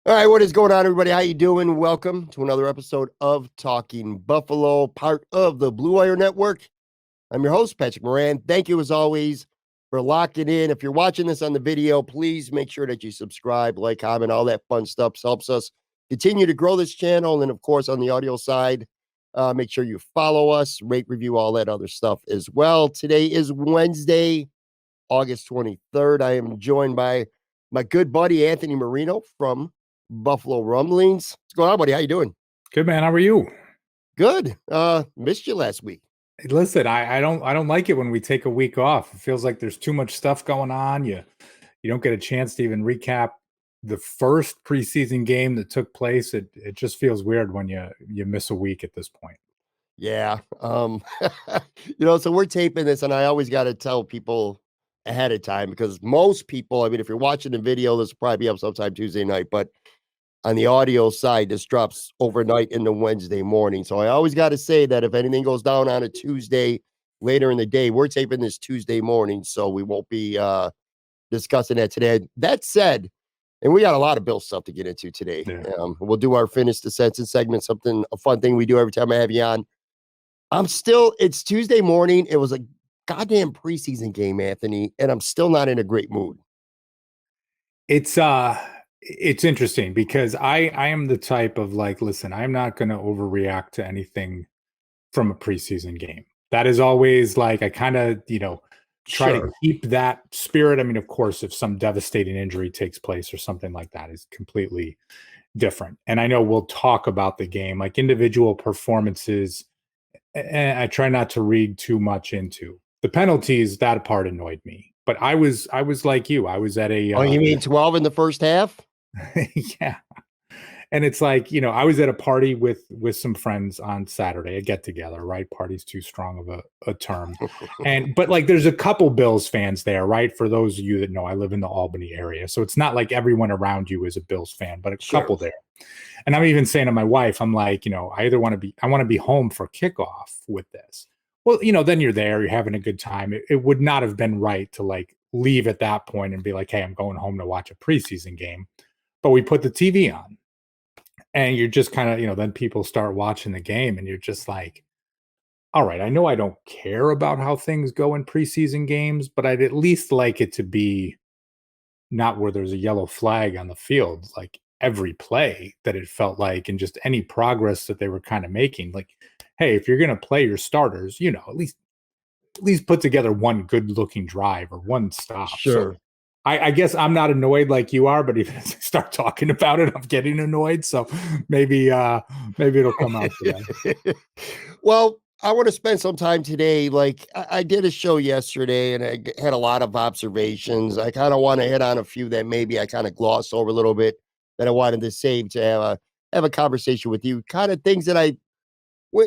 All right, what is going on, everybody? How you doing? Welcome to another episode of Talking Buffalo, part of the Blue Wire Network. I'm your host, Patrick Moran. Thank you, as always, for locking in. If you're watching this on the video, please make sure that you subscribe, like, comment, all that fun stuff. Helps us continue to grow this channel. And, of course, on the audio side, make sure you follow us, rate, review, all that other stuff as well. Today is Wednesday, August 23rd. I am joined by my good buddy, Anthony Marino from Buffalo Rumblings. What's going on, buddy? How you doing? Good, man. How are you? Good. Missed you last week. Listen, I don't like it when we take a week off. It feels like there's too much stuff going on. You don't get a chance to even recap the first preseason game that took place. It just feels weird when you miss a week at this point. Yeah. So we're taping this, and I always got to tell people ahead of time because most people, I mean, if you're watching the video, this will probably be up sometime Tuesday night, but on the audio side, this drops overnight into Wednesday morning. So I always got to say that if anything goes down on a Tuesday later in the day, we're taping this Tuesday morning, so we won't be discussing that today. That said, and we got a lot of Bill stuff to get into today. Yeah. We'll do our Finish the Sentence segment, a fun thing we do every time I have you on. It's Tuesday morning. It was a goddamn preseason game, Anthony, and I'm still not in a great mood. It's interesting because I am the type of like, listen, I'm not going to overreact to anything from a preseason game. That is always like, I kind of, try to keep that spirit. I mean, of course, if some devastating injury takes place or something like that is completely different. And I know we'll talk about the game, like individual performances. And I try not to read too much into the penalties. That part annoyed me, but I was like you. I was at a. Oh, you mean 12 in the first half? Yeah. And it's like, I was at a party with some friends on Saturday, a get together, right? Party's too strong of a term. But like, there's a couple Bills fans there, right? For those of you that know, I live in the Albany area. So it's not like everyone around you is a Bills fan, but a couple there. And I'm even saying to my wife, I'm like, I want to be home for kickoff with this. Well, then you're there, you're having a good time. It would not have been right to like leave at that point and be like, hey, I'm going home to watch a preseason game. But we put the TV on and you're just kind of, then people start watching the game and you're just like, all right, I know I don't care about how things go in preseason games, but I'd at least like it to be not where there's a yellow flag on the field, like every play that it felt like, and just any progress that they were kind of making. Like, hey, if you're going to play your starters, at least put together one good looking drive or one stop. Sure. So I guess I'm not annoyed like you are, but even as I start talking about it, I'm getting annoyed. So maybe it'll come out today. Well, I want to spend some time today. Like I did a show yesterday and I had a lot of observations. I kind of want to hit on a few that maybe I kind of glossed over a little bit that I wanted to save to have a conversation with you. Kind of things that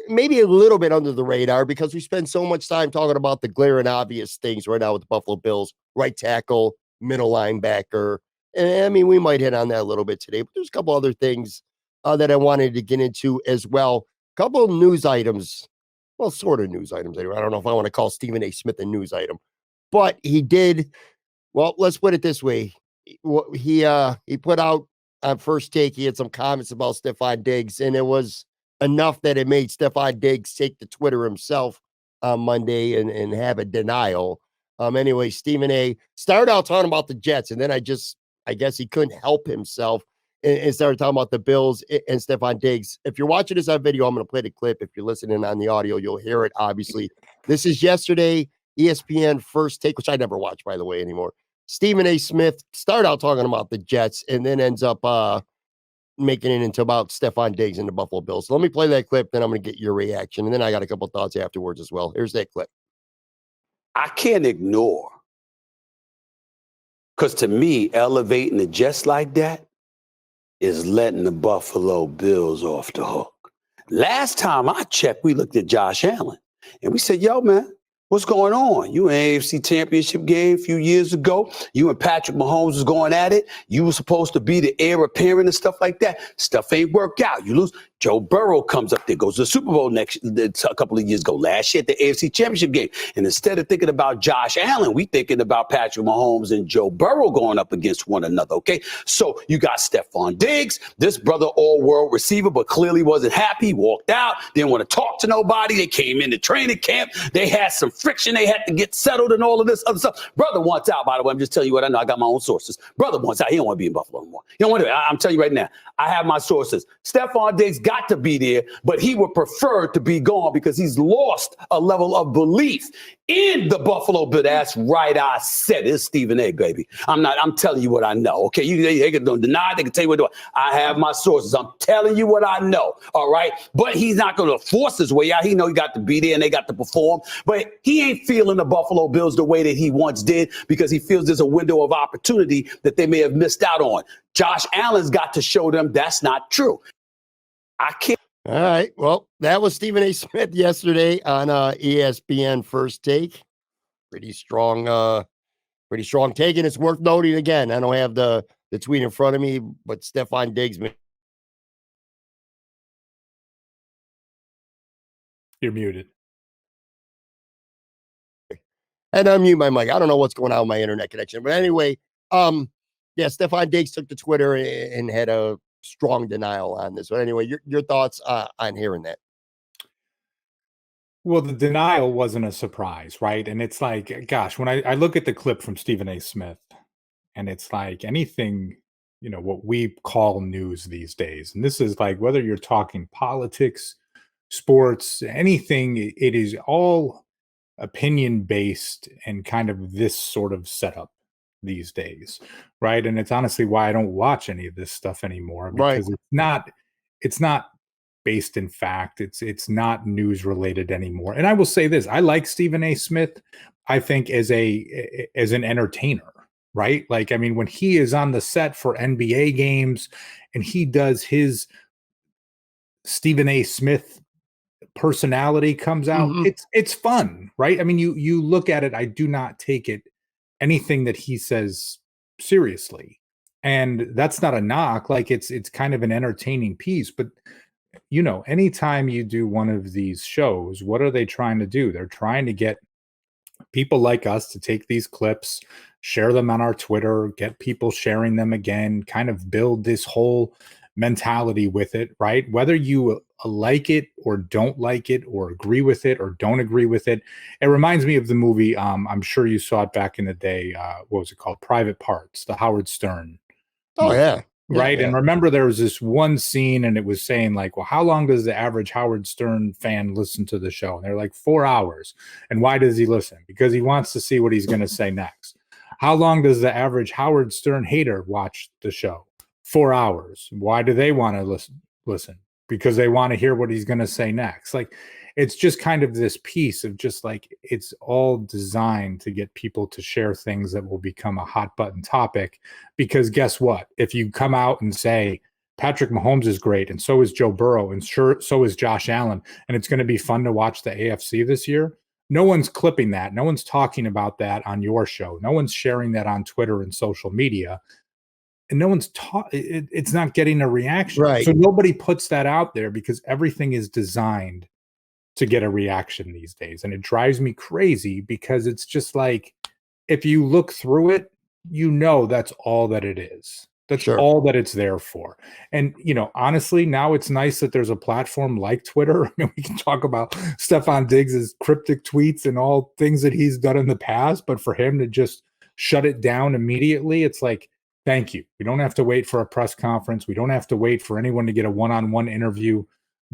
maybe a little bit under the radar because we spend so much time talking about the glaring obvious things right now with the Buffalo Bills, right tackle, middle linebacker. And I mean, we might hit on that a little bit today, but there's a couple other things that I wanted to get into as well. A couple of news items. Well, sort of news items. Anyway. I don't know if I want to call Stephen A. Smith a news item, but he did. Well, let's put it this way. He put out on First Take, he had some comments about Stefon Diggs, and it was enough that it made Stefon Diggs take to Twitter himself on Monday and have a denial. Anyway, Stephen A. started out talking about the Jets, and then I guess he couldn't help himself and started talking about the Bills and Stefon Diggs. If you're watching this on video, I'm going to play the clip. If you're listening on the audio, you'll hear it, obviously. This is yesterday, ESPN First Take, which I never watch, by the way, anymore. Stephen A. Smith started out talking about the Jets and then ends up making it into about Stefon Diggs and the Buffalo Bills. So let me play that clip, then I'm going to get your reaction. And then I got a couple thoughts afterwards as well. Here's that clip. I can't ignore, because to me, elevating the Jets like that is letting the Buffalo Bills off the hook. Last time I checked, we looked at Josh Allen, and we said, yo, man, what's going on? You in an AFC championship game a few years ago. You and Patrick Mahomes was going at it. You were supposed to be the heir apparent and stuff like that. Stuff ain't worked out. You lose. Joe Burrow comes up there, goes to the Super Bowl a couple of years ago, last year at the AFC Championship game. And instead of thinking about Josh Allen, we thinking about Patrick Mahomes and Joe Burrow going up against one another, okay? So you got Stefon Diggs, this brother all-world receiver, but clearly wasn't happy, walked out, didn't want to talk to nobody. They came into training camp. They had some friction. They had to get settled and all of this other stuff. Brother wants out, by the way. I'm just telling you what I know. I got my own sources. Brother wants out. He don't want to be in Buffalo anymore. He don't want to. I'm telling you right now. I have my sources. Stefon Diggs got to be there, but he would prefer to be gone because he's lost a level of belief in the Buffalo Bill. That's right. I said it. It's Stephen A, baby. I'm telling you what I know. Okay. They can deny. They can tell you what to do. I have my sources. I'm telling you what I know. All right. But he's not going to force his way out. He know he got to be there and they got to perform. But he ain't feeling the Buffalo Bills the way that he once did because he feels there's a window of opportunity that they may have missed out on. Josh Allen's got to show them that's not true. I can't. All right. Well, that was Stephen A. Smith yesterday on ESPN First Take. Pretty strong take. And it's worth noting again. I don't have the tweet in front of me, but Stefon Diggs. You're muted. And unmute my mic. I don't know what's going on with my internet connection. But anyway, yeah, Stefon Diggs took to Twitter and had a strong denial on this. But anyway, your thoughts on hearing that? Well, the denial wasn't a surprise, right? And it's like, gosh, when I look at the clip from Stephen A. Smith, and it's like anything, what we call news these days. And this is like whether you're talking politics, sports, anything, it is all opinion based and kind of this sort of setup these days, right? And it's honestly why I don't watch any of this stuff anymore, because it's not based in fact. It's not news related anymore. And I will say this, I like Stephen A. Smith, I think as an entertainer, right? Like, I mean, when he is on the set for NBA games and he does his Stephen A. Smith personality comes out, it's fun, right? I mean, you look at it, I do not take it anything that he says seriously. And that's not a knock, like it's kind of an entertaining piece, but anytime you do one of these shows, what are they trying to do? They're trying to get people like us to take these clips, share them on our Twitter, get people sharing them again, kind of build this whole mentality with it, right? Whether you like it or don't like it or agree with it or don't agree with it. It reminds me of the movie, I'm sure you saw it back in the day, what was it called? Private Parts, the Howard Stern movie. Yeah, right. And remember there was this one scene and it was saying like, well, how long does the average Howard Stern fan listen to the show? And they're like 4 hours. And why does he listen? Because he wants to see what he's going to say next. How long does the average Howard Stern hater watch the show? 4 hours. Why do they want to listen? Because they want to hear what he's going to say next. Like, it's just kind of this piece of just like, it's all designed to get people to share things that will become a hot button topic. Because guess what? If you come out and say Patrick Mahomes is great, and so is Joe Burrow, and so is Josh Allen, and it's going to be fun to watch the AFC this year, no one's clipping that. No one's talking about that on your show. No one's sharing that on Twitter and social media. And no one's it's not getting a reaction. Right. So nobody puts that out there because everything is designed to get a reaction these days. And it drives me crazy because it's just like, if you look through it, that's all that it is. That's all that it's there for. And, honestly, now it's nice that there's a platform like Twitter. I mean, we can talk about Stefon Diggs' cryptic tweets and all things that he's done in the past, but for him to just shut it down immediately, it's like, thank you. We don't have to wait for a press conference. We don't have to wait for anyone to get a one-on-one interview.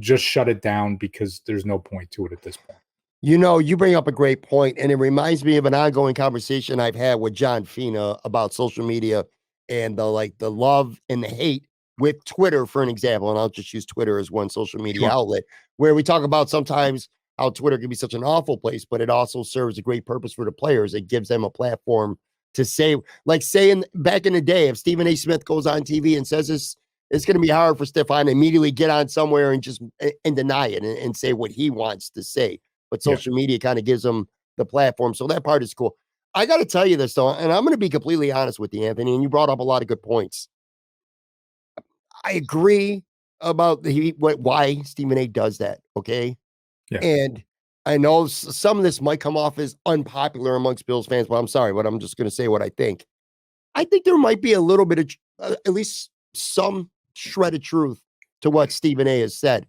Just shut it down because there's no point to it at this point. You bring up a great point, and it reminds me of an ongoing conversation I've had with John Fina about social media and the love and the hate with Twitter, for an example. And I'll just use Twitter as one social media outlet, where we talk about sometimes how Twitter can be such an awful place, but it also serves a great purpose for the players. It gives them a platform to say, like saying back in the day, if Stephen A. Smith goes on TV and says this, it's going to be hard for Stefon to immediately get on somewhere and just deny it and say what he wants to say. But social media kind of gives him the platform. So that part is cool. I got to tell you this, though, and I'm going to be completely honest with you, Anthony, and you brought up a lot of good points. I agree about why Stephen A does that. Okay. Yeah. And I know some of this might come off as unpopular amongst Bills fans, but I'm sorry, but I'm just going to say what I think. I think there might be a little bit of, at least some shred of truth to what Stephen A has said.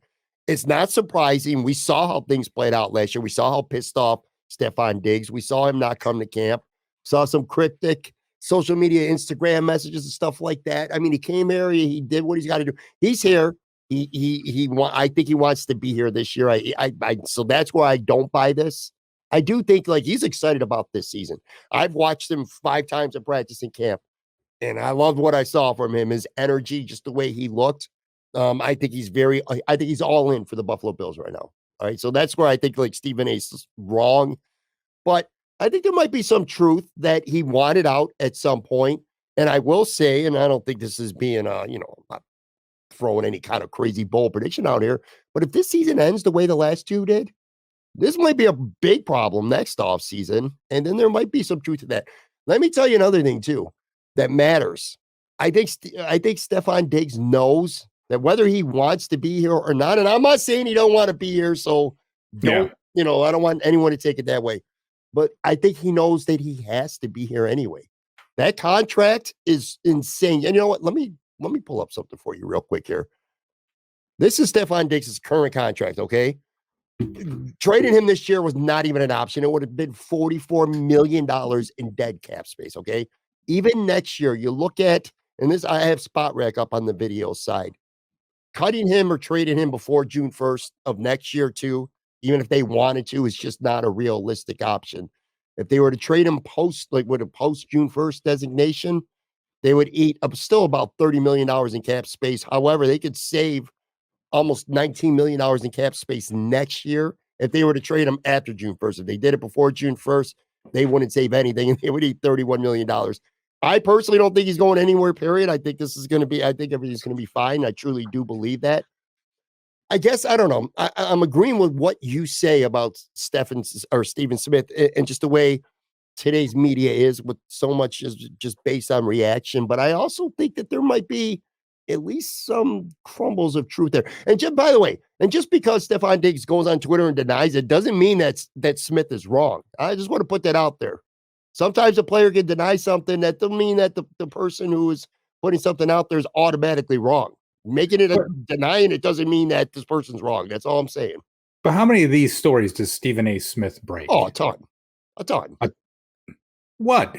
It's not surprising. We saw how things played out last year. We saw how pissed off Stefon Diggs. We saw him not come to camp. Saw some cryptic social media, Instagram messages and stuff like that. I mean, he came here. He did what he's got to do. He's here. I think he wants to be here this year. So that's why I don't buy this. I do think like he's excited about this season. I've watched him 5 times at practice in camp, and I loved what I saw from him. His energy, just the way he looked. I think he's all in for the Buffalo Bills right now. All right. So that's where I think like Stephen A is wrong. But I think there might be some truth that he wanted out at some point. And I will say, and I don't think this is being I'm not throwing any kind of crazy bold prediction out here, but if this season ends the way the last 2 did, this might be a big problem next offseason. And then there might be some truth to that. Let me tell you another thing too that matters. I think Stefon Diggs knows that whether he wants to be here or not, and I'm not saying he don't want to be here, so don't, I don't want anyone to take it that way. But I think he knows that he has to be here anyway. That contract is insane. And you know what? Let me pull up something for you real quick here. This is Stefon Diggs' current contract, okay? Trading him this year was not even an option. It would have been $44 million in dead cap space, okay? Even next year, you look at, and this, I have Spot Rack up on the video side. Cutting him or trading him before June 1st of next year, too, even if they wanted to, is just not a realistic option. If they were to trade him with a post June 1st designation, they would eat up still about $30 million in cap space. However, they could save almost $19 million in cap space next year if they were to trade him after June 1st. If they did it before June 1st, they wouldn't save anything, and they would eat $31 million. I personally don't think he's going anywhere, period. I think everything's going to be fine. I truly do believe that. I guess, I don't know. I'm agreeing with what you say about Stephen Smith and just the way today's media is, with so much is just based on reaction. But I also think that there might be at least some crumbles of truth there. And just, by the way, just because Stefon Diggs goes on Twitter and denies it doesn't mean that Smith is wrong. I just want to put that out there. Sometimes a player can deny something. That doesn't mean that the person who is putting something out there is automatically wrong. Denying it doesn't mean that this person's wrong. That's all I'm saying. But how many of these stories does Stephen A. Smith break? Oh, a ton. What?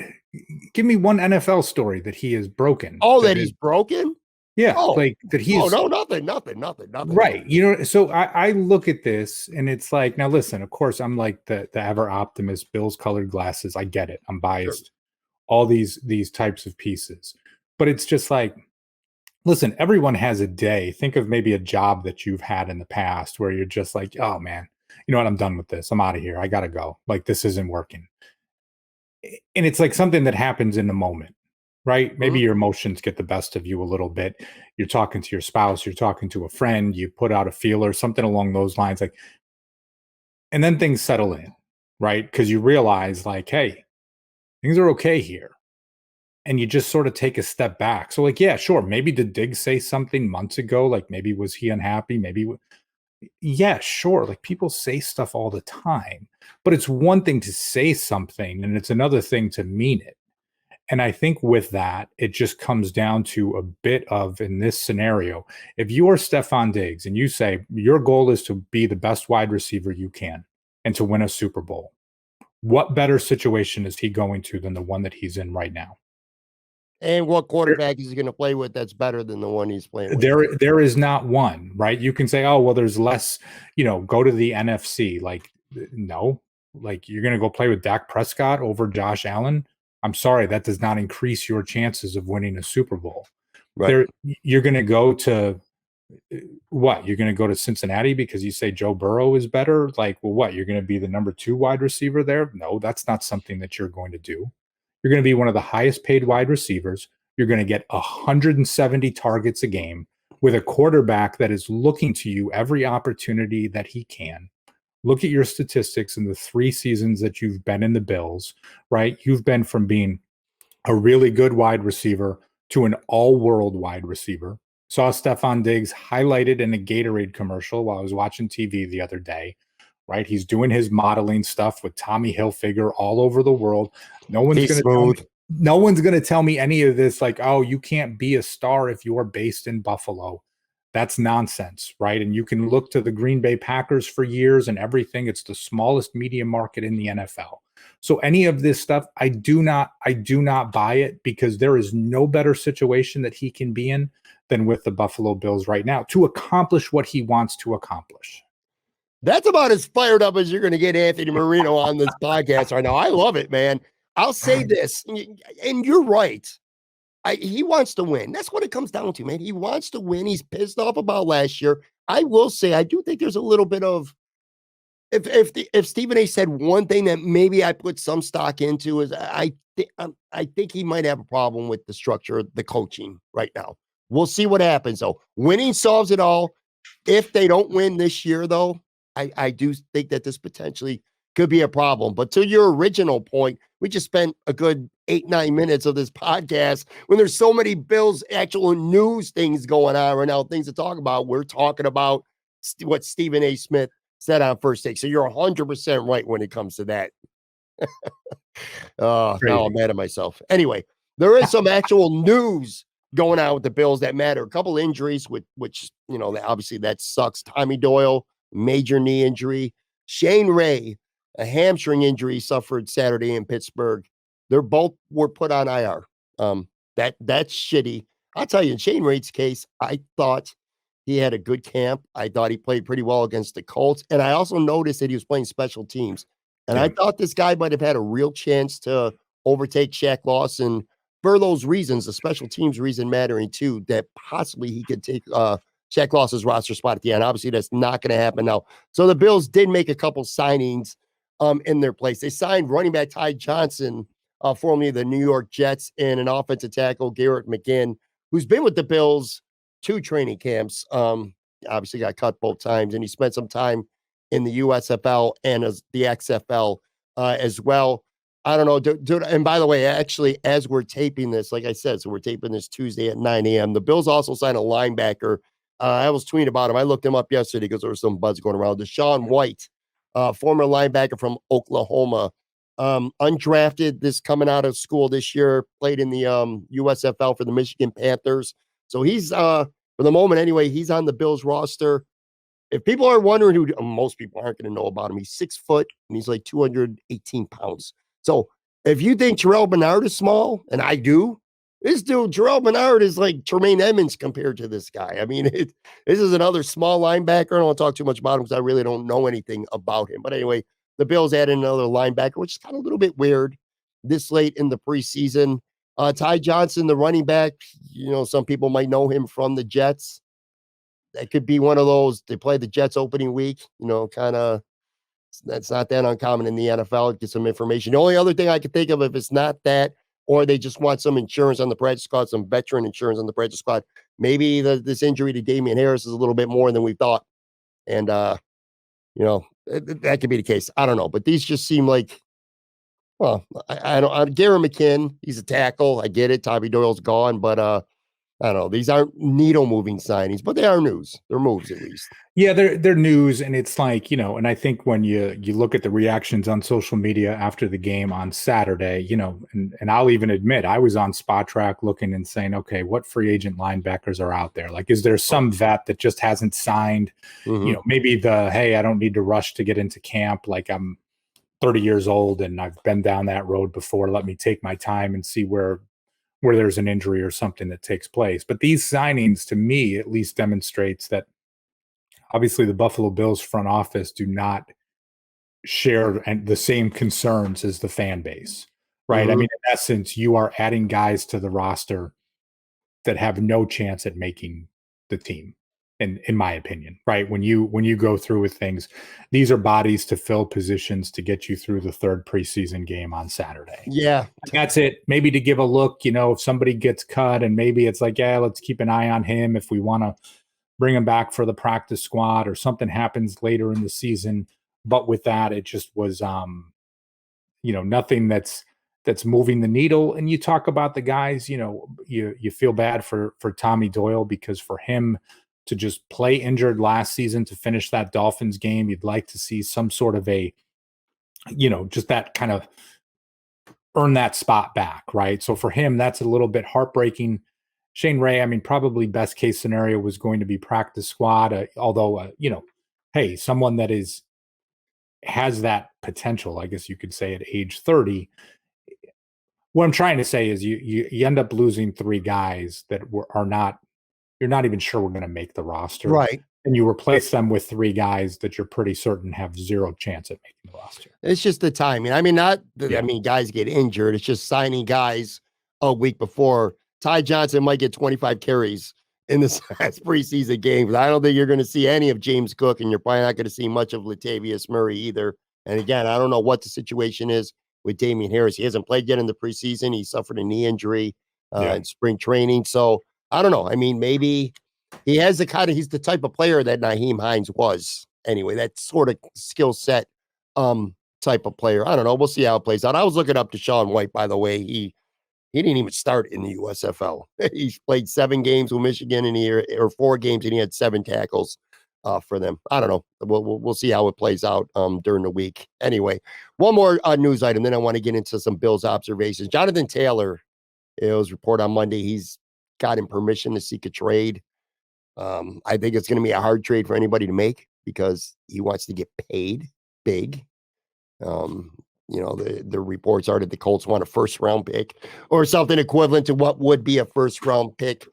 Give me one NFL story that he has broken. Oh, that he's broken? Yeah, like that he's. Oh, no, nothing. Right. So I look at this and it's like, now listen, of course, I'm like the ever optimist, Bills colored glasses. I get it. I'm biased. Sure. All these types of pieces. But it's just like, listen, everyone has a day. Think of maybe a job that you've had in the past where you're just like, oh man, you know what? I'm done with this. I'm out of here. I got to go. Like, this isn't working. And it's like something that happens in the moment, right? Maybe your emotions get the best of you a little bit. You're talking to your spouse, you're talking to a friend, you put out a feeler, something along those lines, like, and then things settle in, right? Because you realize like, hey, things are okay here. And you just sort of take a step back. So like, yeah, sure. Maybe did Diggs say something months ago? Like maybe was he unhappy? Yeah, sure. Like people say stuff all the time, but it's one thing to say something and it's another thing to mean it. And I think with that, it just comes down to a bit of, in this scenario, if you are Stefon Diggs and you say your goal is to be the best wide receiver you can and to win a Super Bowl, what better situation is he going to than the one that he's in right now? And what quarterback is he going to play with that's better than the one he's playing with? There is not one, right? You can say, oh, well, there's less, go to the NFC. Like, no, like you're going to go play with Dak Prescott over Josh Allen. I'm sorry, that does not increase your chances of winning a Super Bowl. Right. You're going to go to what? You're going to go to Cincinnati because you say Joe Burrow is better? Like, well, what? You're going to be the number 2 wide receiver there? No, that's not something that you're going to do. You're going to be one of the highest paid wide receivers. You're going to get 170 targets a game with a quarterback that is looking to you every opportunity that he can. Look at your statistics in the 3 seasons that you've been in the Bills, right? You've been from being a really good wide receiver to an all-world wide receiver. Saw Stefon Diggs highlighted in a Gatorade commercial while I was watching TV the other day, right? He's doing his modeling stuff with Tommy Hilfiger all over the world. No one's He's going smooth. to tell me any of this, like, oh, you can't be a star if you're based in Buffalo. That's nonsense, right? And you can look to the Green Bay Packers for years and everything. It's the smallest media market in the NFL. So any of this stuff, I do not buy it, because there is no better situation that he can be in than with the Buffalo Bills right now to accomplish what he wants to accomplish. That's about as fired up as you're going to get Anthony Marino on this podcast right now. I love it, man. I'll say this, and you're right. He wants to win. That's what it comes down to, man. He wants to win. He's pissed off about last year. I will say, I do think there's a little bit of, if Stephen A said one thing that maybe I put some stock into, is I think he might have a problem with the structure of the coaching right now. We'll see what happens, though. Winning solves it all. If they don't win this year, though, I do think that this potentially could be a problem. But to your original point, we just spent a good 8-9 minutes of this podcast when there's so many Bills actual news things going on right now, things to talk about. We're talking about what Stephen A. Smith said on First Take. So you're 100% right when it comes to that. Now I'm mad at myself. Anyway, there is some actual news going on with the Bills that matter. A couple injuries, which obviously that sucks. Tommy Doyle, major knee injury. Shane Ray, a hamstring injury suffered Saturday in Pittsburgh. They're both were put on IR. That's shitty. I'll tell you, in Shane Ray's case, I thought he had a good camp. I thought he played pretty well against the Colts. And I also noticed that he was playing special teams. And I thought this guy might have had a real chance to overtake Shaq Lawson for those reasons, the special teams reason mattering too, that possibly he could take Shaq Lawson's roster spot at the end. Obviously, that's not going to happen now. So the Bills did make a couple signings in their place. They signed running back Ty Johnson, formerly the New York Jets, and an offensive tackle, Garrett McGinn, who's been with the Bills 2 training camps. Obviously got cut both times, and he spent some time in the USFL and as the XFL as well. I don't know. Dude, and by the way, actually, as we're taping this, like I said, so we're taping this Tuesday at 9 a.m. The Bills also signed a linebacker. I was tweeting about him. I looked him up yesterday because there was some buzz going around. Deshaun White, former linebacker from Oklahoma, undrafted, this coming out of school this year, played in the USFL for the Michigan Panthers. So he's, for the moment anyway, he's on the Bills roster. If people are wondering who, most people aren't going to know about him. He's 6 foot and he's like 218 pounds. So if you think Terrell Bernard is small, and I do, this dude, Terrell Bernard, is like Tremaine Edmonds compared to this guy. I mean, this is another small linebacker. I don't want to talk too much about him because I really don't know anything about him. But anyway, the Bills added another linebacker, which is kind of a little bit weird this late in the preseason. Ty Johnson, the running back, some people might know him from the Jets. That could be one of those. They play the Jets opening week, kind of. That's not that uncommon in the NFL. Get some information. The only other thing I could think of, if it's not that, or they just want some insurance on the practice squad, some veteran insurance on the practice squad, maybe this injury to Damian Harris is a little bit more than we thought. And, that could be the case. I don't know. But these just seem like, well, I don't, Garrett McGinn, he's a tackle. I get it. Tommy Doyle's gone. But I don't know. These aren't needle moving signings, but they are news. They're moves at least. Yeah, they're news, and it's like, and I think when you look at the reactions on social media after the game on Saturday, and I'll even admit I was on Spot Track looking and saying, okay, what free agent linebackers are out there? Like, is there some vet that just hasn't signed? Mm-hmm. Maybe hey, I don't need to rush to get into camp. Like, I'm 30 years old and I've been down that road before. Let me take my time and see where there's an injury or something that takes place. But these signings, to me, at least demonstrates that obviously the Buffalo Bills front office do not share the same concerns as the fan base, right? Mm-hmm. I mean, in essence, you are adding guys to the roster that have no chance at making the team, in my opinion, right? When you go through with things, these are bodies to fill positions to get you through the 3rd preseason game on Saturday. Yeah. And that's it. Maybe to give a look, if somebody gets cut and maybe it's like, yeah, let's keep an eye on him if we want to bring him back for the practice squad or something happens later in the season. But with that, it just was, nothing that's that's moving the needle. And you talk about the guys, you feel bad for Tommy Doyle, because for him to just play injured last season to finish that Dolphins game, you'd like to see some sort of a, just that kind of earn that spot back, right? So for him, that's a little bit heartbreaking. Shane Ray, I mean, probably best case scenario was going to be practice squad, although, hey, someone that has that potential, I guess you could say, at age 30. What I'm trying to say is you end up losing 3 guys that you're not even sure we're going to make the roster. Right. And you replace them with 3 guys that you're pretty certain have 0 chance at making the roster. It's just the timing. I mean, guys get injured. It's just signing guys a week before. Ty Johnson might get 25 carries in this last preseason game. I don't think you're going to see any of James Cook, and you're probably not going to see much of Latavius Murray either. And again, I don't know what the situation is with Damian Harris. He hasn't played yet in the preseason. He suffered a knee injury in spring training. So I don't know. I mean, maybe he's the type of player that Nyheim Hines was anyway, that sort of skill set type of player. I don't know. We'll see how it plays out. I was looking up to Deshaun White, by the way. He didn't even start in the USFL. He's played 7 games with Michigan in a year, or 4 games, and he had 7 tackles for them. I don't know. We'll see how it plays out during the week. Anyway, one more news item, then I want to get into some Bills observations. Jonathan Taylor, it was reported on Monday, he's gotten permission to seek a trade. I think it's going to be a hard trade for anybody to make because he wants to get paid big. The reports are that the Colts want a first-round pick or something equivalent to what would be a first-round pick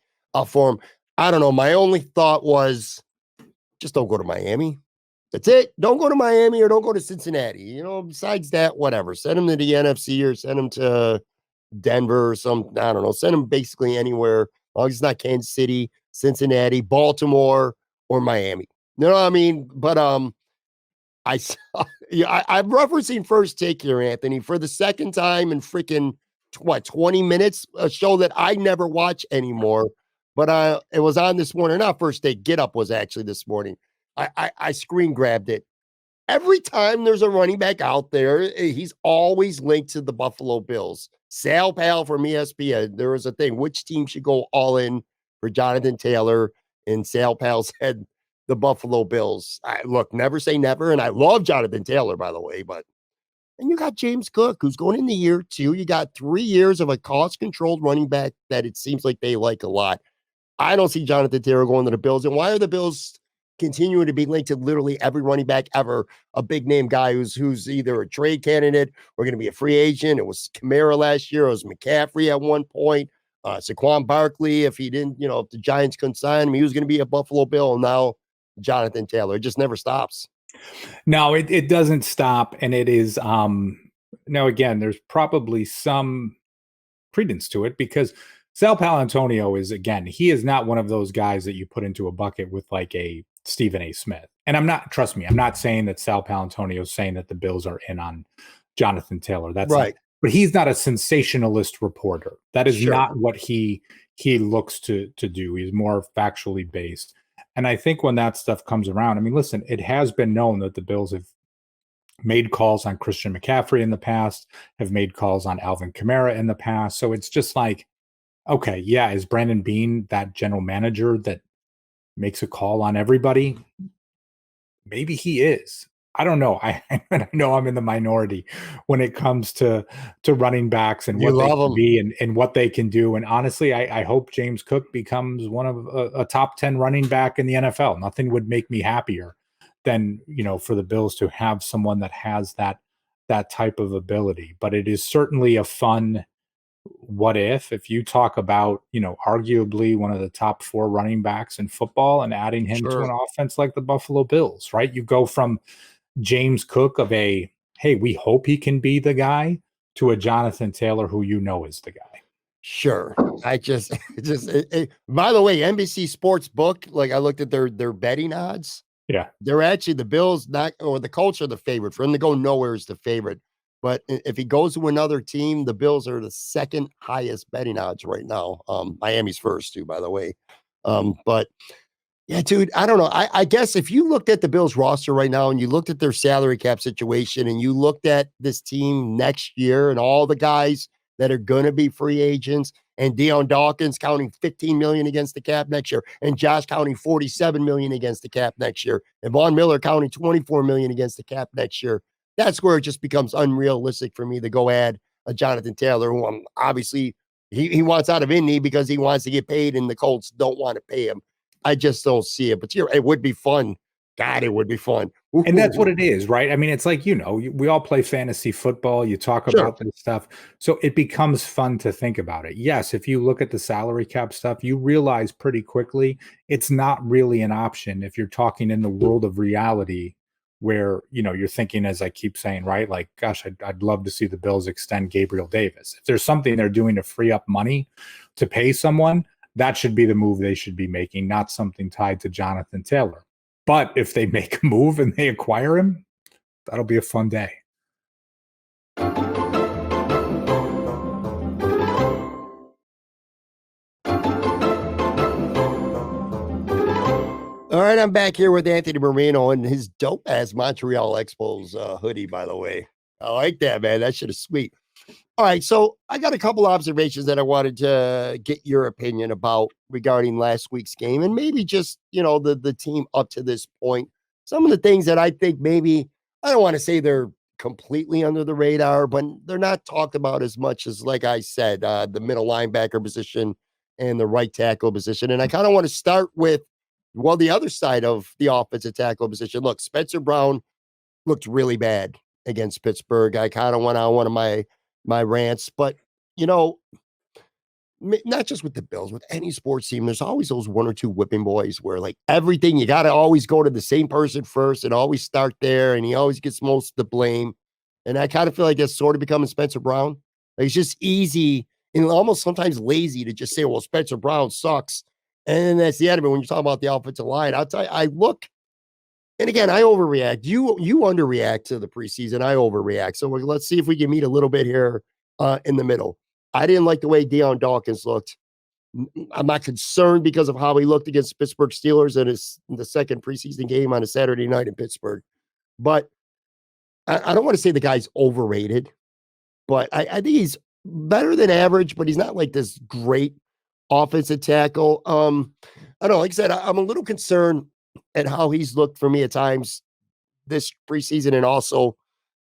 for him. I don't know. My only thought was just don't go to Miami. That's it. Don't go to Miami or don't go to Cincinnati. Besides that, whatever. Send him to the NFC or send him to Denver or I don't know. Send him basically anywhere, as long as it's not Kansas City, Cincinnati, Baltimore, or Miami. You know what I mean? But I'm referencing First Take here, Anthony, for the second time in freaking 20 minutes, a show that I never watch anymore. But it was on this morning. Not First Take, Get Up was actually this morning. I screen grabbed it. Every time there's a running back out there, he's always linked to the Buffalo Bills. Sal Pal from ESPN, there was a thing, which team should go all in for Jonathan Taylor? And Sal Pal said the Buffalo Bills. Look, never say never, and I love Jonathan Taylor, by the way, and you got James Cook, who's going in the year 2. You got 3 years of a cost-controlled running back that it seems like they like a lot. I don't see Jonathan Taylor going to the Bills, and why are the Bills continuing to be linked to literally every running back ever, a big-name guy who's either a trade candidate or going to be a free agent? It was Kamara last year. It was McCaffrey at one point. Saquon Barkley, if he didn't, if the Giants couldn't sign him, he was going to be a Buffalo Bill. And now Jonathan Taylor. It just never stops. No, it doesn't stop. And it is, now again, there's probably some credence to it because Sal Palantonio is, again, he is not one of those guys that you put into a bucket with like a Stephen A. Smith. And trust me, I'm not saying that Sal Palantonio is saying that the Bills are in on Jonathan Taylor. That's right. But he's not a sensationalist reporter. That is not what he looks to do. He's more factually based. And I think when that stuff comes around, I mean, listen, it has been known that the Bills have made calls on Christian McCaffrey in the past, have made calls on Alvin Kamara in the past. So it's just like, okay, yeah, is Brandon Beane that general manager that makes a call on everybody? Maybe he is. I don't know. I know I'm in the minority when it comes to running backs and what they can be and what they can do. And honestly, I hope James Cook becomes one of a top 10 running back in the NFL. Nothing would make me happier than, for the Bills to have someone that has that type of ability. But it is certainly a fun what if you talk about, arguably one of the top 4 running backs in football and adding him to an offense like the Buffalo Bills, right? You go from James Cook of hey, we hope he can be the guy, to a Jonathan Taylor who is the guy. Sure. By the way, NBC Sports Book, like I looked at their betting odds. Yeah. They're actually the Bills, the Colts are the favorite. For him to go nowhere is the favorite. But if he goes to another team, the Bills are the second highest betting odds right now. Miami's first too, by the way. But Yeah, dude, I don't know. I guess if you looked at the Bills roster right now and you looked at their salary cap situation and you looked at this team next year and all the guys that are going to be free agents and Deion Dawkins counting 15 million against the cap next year and Josh counting 47 million against the cap next year and Von Miller counting 24 million against the cap next year, that's where it just becomes unrealistic for me to go add a Jonathan Taylor, who obviously he wants out of Indy because he wants to get paid and the Colts don't want to pay him. I just don't see it. But it would be fun. God, it would be fun. And that's what it is, right? I mean, it's like, we all play fantasy football. You talk Sure. about this stuff. So it becomes fun to think about it. Yes, if you look at the salary cap stuff, you realize pretty quickly it's not really an option if you're talking in the world of reality where, you're thinking, as I keep saying, right? Like, gosh, I'd love to see the Bills extend Gabriel Davis. If there's something they're doing to free up money to pay someone, that should be the move they should be making, not something tied to Jonathan Taylor. But if they make a move and they acquire him, that'll be a fun day. All right, I'm back here with Anthony Marino and his dope-ass Montreal Expos hoodie, by the way. I like that, man. That shit is sweet. All right, so I got a couple observations that I wanted to get your opinion about regarding last week's game and maybe just, the team up to this point. Some of the things that I think maybe, I don't want to say they're completely under the radar, but they're not talked about as much as, like I said, the middle linebacker position and the right tackle position. And I kind of want to start with, the other side of the offensive tackle position. Look, Spencer Brown looked really bad against Pittsburgh. I kind of went on one of my rants, but not just with the Bills, with any sports team, there's always those one or two whipping boys where like everything, you got to always go to the same person first and always start there. And he always gets most of the blame. And I kind of feel like that's sort of becoming Spencer Brown. Like, it's just easy and almost sometimes lazy to just say, well, Spencer Brown sucks. And then that's the end of it. When you're talking about the offensive line, I'll tell you, I look, and again, I overreact. You underreact to the preseason. I overreact. So let's see if we can meet a little bit here in the middle. I didn't like the way Deion Dawkins looked. I'm not concerned because of how he looked against Pittsburgh Steelers in the second preseason game on a Saturday night in Pittsburgh. But I don't want to say the guy's overrated, but I think he's better than average, but he's not like this great offensive tackle. I don't know. Like I said, I'm a little concerned at how he's looked for me at times this preseason and also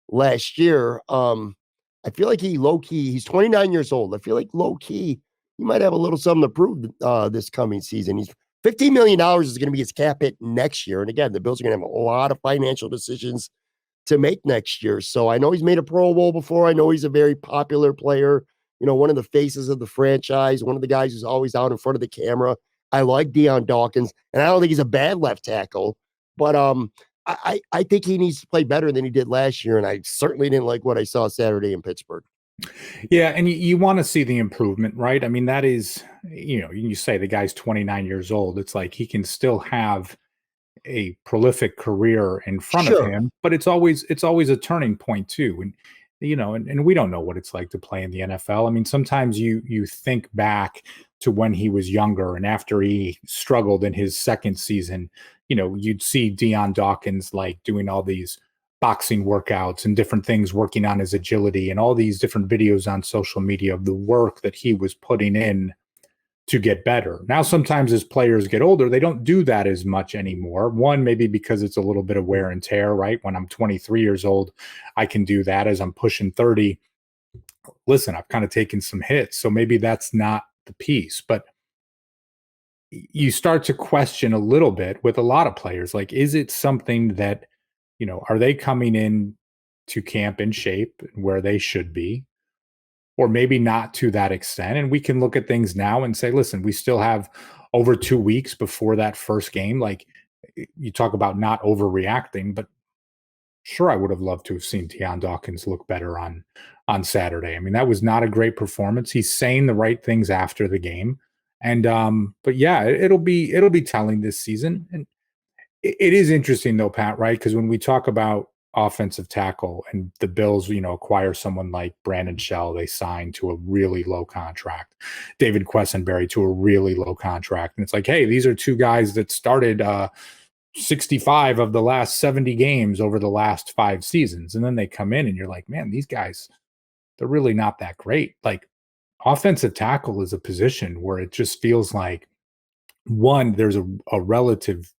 last year. I feel like he's 29 years old. I feel like low key, he might have a little something to prove this coming season. He's $15 million is going to be his cap hit next year. And again, the Bills are going to have a lot of financial decisions to make next year. So I know he's made a Pro Bowl before. I know he's a very popular player, one of the faces of the franchise, one of the guys who's always out in front of the camera. I like Deion Dawkins, and I don't think he's a bad left tackle, but I think he needs to play better than he did last year, and I certainly didn't like what I saw Saturday in Pittsburgh. Yeah, and you want to see the improvement, right? I mean, that is, you say the guy's 29 years old. It's like he can still have a prolific career in front of him, but it's always a turning point too. And and we don't know what it's like to play in the NFL. I mean, sometimes you think back to when he was younger and after he struggled in his second season, you'd see Deion Dawkins like doing all these boxing workouts and different things, working on his agility and all these different videos on social media of the work that he was putting in to get better. Now, sometimes as players get older, they don't do that as much anymore. One, maybe because it's a little bit of wear and tear, right? When I'm 23 years old, I can do that. As I'm pushing 30, listen, I've kind of taken some hits. So maybe that's not the piece. But you start to question a little bit with a lot of players. Like, is it something that, are they coming in to camp in shape where they should be? Or maybe not to that extent. And we can look at things now and say, listen, we still have over 2 weeks before that first game. Like, you talk about not overreacting, but sure, I would have loved to have seen Deion Dawkins look better on Saturday. I mean, that was not a great performance. He's saying the right things after the game. And but yeah, it'll be telling this season. And it is interesting though, Pat, right? Because when we talk about offensive tackle and the Bills, acquire someone like Brandon Shell, they sign to a really low contract, David Quessenberry to a really low contract. And it's like, hey, these are two guys that started 65 of the last 70 games over the last 5 seasons. And then they come in and you're like, man, these guys, they're really not that great. Like, offensive tackle is a position where it just feels like, one, there's a relative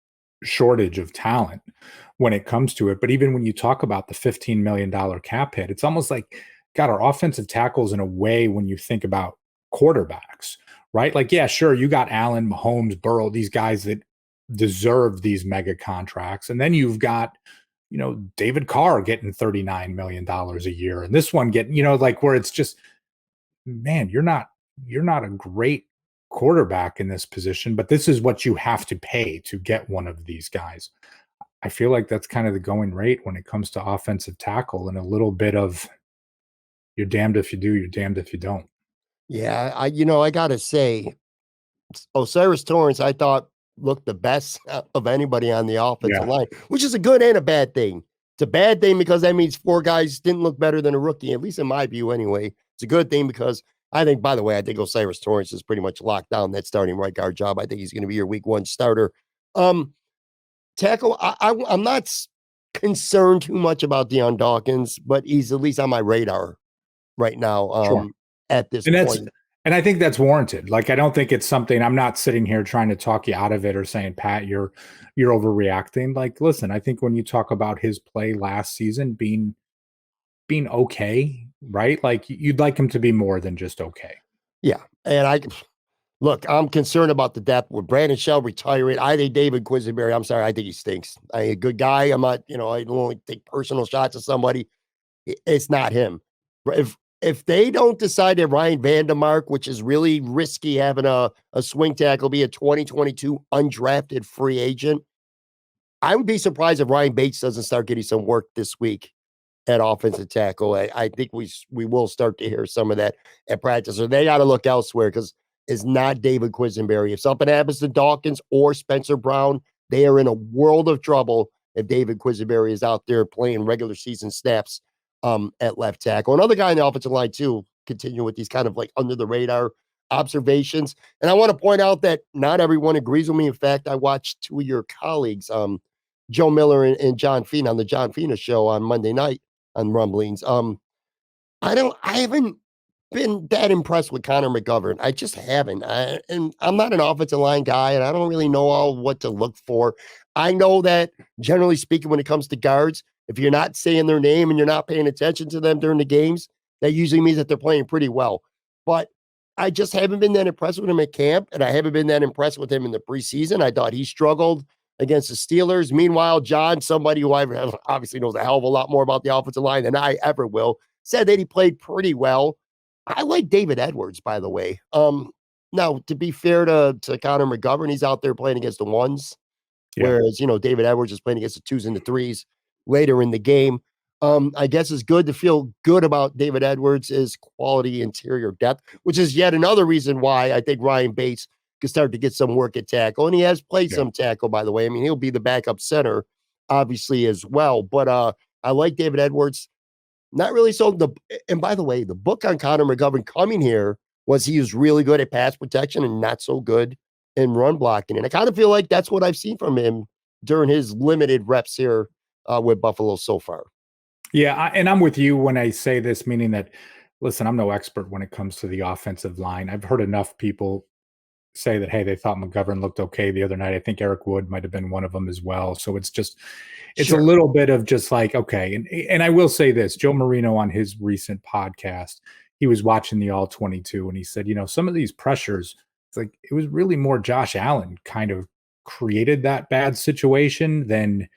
shortage of talent when it comes to it. But even when you talk about the $15 million cap hit, it's almost like, God, our offensive tackles in a way when you think about quarterbacks, right? Like, yeah, sure, you got Allen, Mahomes, Burrow, these guys that deserve these mega contracts. And then you've got, David Carr getting $39 million a year. And this one getting, like where it's just, man, you're not a great quarterback in this position, but this is what you have to pay to get one of these guys. I feel like that's kind of the going rate when it comes to offensive tackle, and a little bit of you're damned if you do, you're damned if you don't. Yeah, I gotta say, Osiris Torrance, I thought looked the best of anybody on the offensive line, which is a good and a bad thing. It's a bad thing because that means 4 guys didn't look better than a rookie, at least in my view anyway. It's a good thing because I think, by the way, I think Osiris Torrance is pretty much locked down that starting right guard job. I think he's going to be your week 1 starter. Tackle, I'm not concerned too much about Deion Dawkins, but he's at least on my radar right now. Sure. At this point. And I think that's warranted. Like, I don't think it's something, I'm not sitting here trying to talk you out of it or saying, Pat, you're overreacting. Like, listen, I think when you talk about his play last season being okay, right? Like, you'd like him to be more than just okay. Yeah. And look, I'm concerned about the depth with Brandon Shell retiring. I think David Quessenberry, I'm sorry, I think he stinks. A good guy. I'm not, I don't want to take personal shots at somebody. It's not him. If they don't decide that Ryan Vandermark, which is really risky having a swing tackle, be a 2022 undrafted free agent, I would be surprised if Ryan Bates doesn't start getting some work this week at offensive tackle. I think we will start to hear some of that at practice. So they got to look elsewhere because it's not David Quessenberry. If something happens to Dawkins or Spencer Brown, they are in a world of trouble if David Quessenberry is out there playing regular season snaps at left tackle. Another guy in the offensive line, too, continue with these kind of like under the radar observations. And I want to point out that not everyone agrees with me. In fact, I watched 2 of your colleagues, Joe Miller and John Fina on the John Fina show on Monday night on Rumblings. I haven't been that impressed with Connor McGovern. I just haven't. And I'm not an offensive line guy, and I don't really know all what to look for. I know that generally speaking, when it comes to guards, if you're not saying their name and you're not paying attention to them during the games, that usually means that they're playing pretty well. But I just haven't been that impressed with him at camp, and I haven't been that impressed with him in the preseason. I thought he struggled against the Steelers. Meanwhile, John, somebody who obviously knows a hell of a lot more about the offensive line than I ever will, said that he played pretty well. I like David Edwards, by the way. Now, to be fair to Connor McGovern, he's out there playing against the ones, whereas, David Edwards is playing against the 2s and the 3s later in the game. I guess it's good to feel good about David Edwards' is quality interior depth, which is yet another reason why I think Ryan Bates can start to get some work at tackle. And he has played some tackle, by the way. I mean, he'll be the backup center, obviously, as well. But I like David Edwards. Not really so. And by the way, the book on Connor McGovern coming here was he was really good at pass protection and not so good in run blocking. And I kind of feel like that's what I've seen from him during his limited reps here with Buffalo so far. Yeah, and I'm with you when I say this, meaning that, listen, I'm no expert when it comes to the offensive line. I've heard enough people say that, hey, they thought McGovern looked okay the other night. I think Eric Wood might have been one of them as well. So it's a little bit of just like, okay. And I will say this, Joe Marino on his recent podcast, he was watching the All 22 and he said, some of these pressures, it's like, it was really more Josh Allen kind of created that bad situation than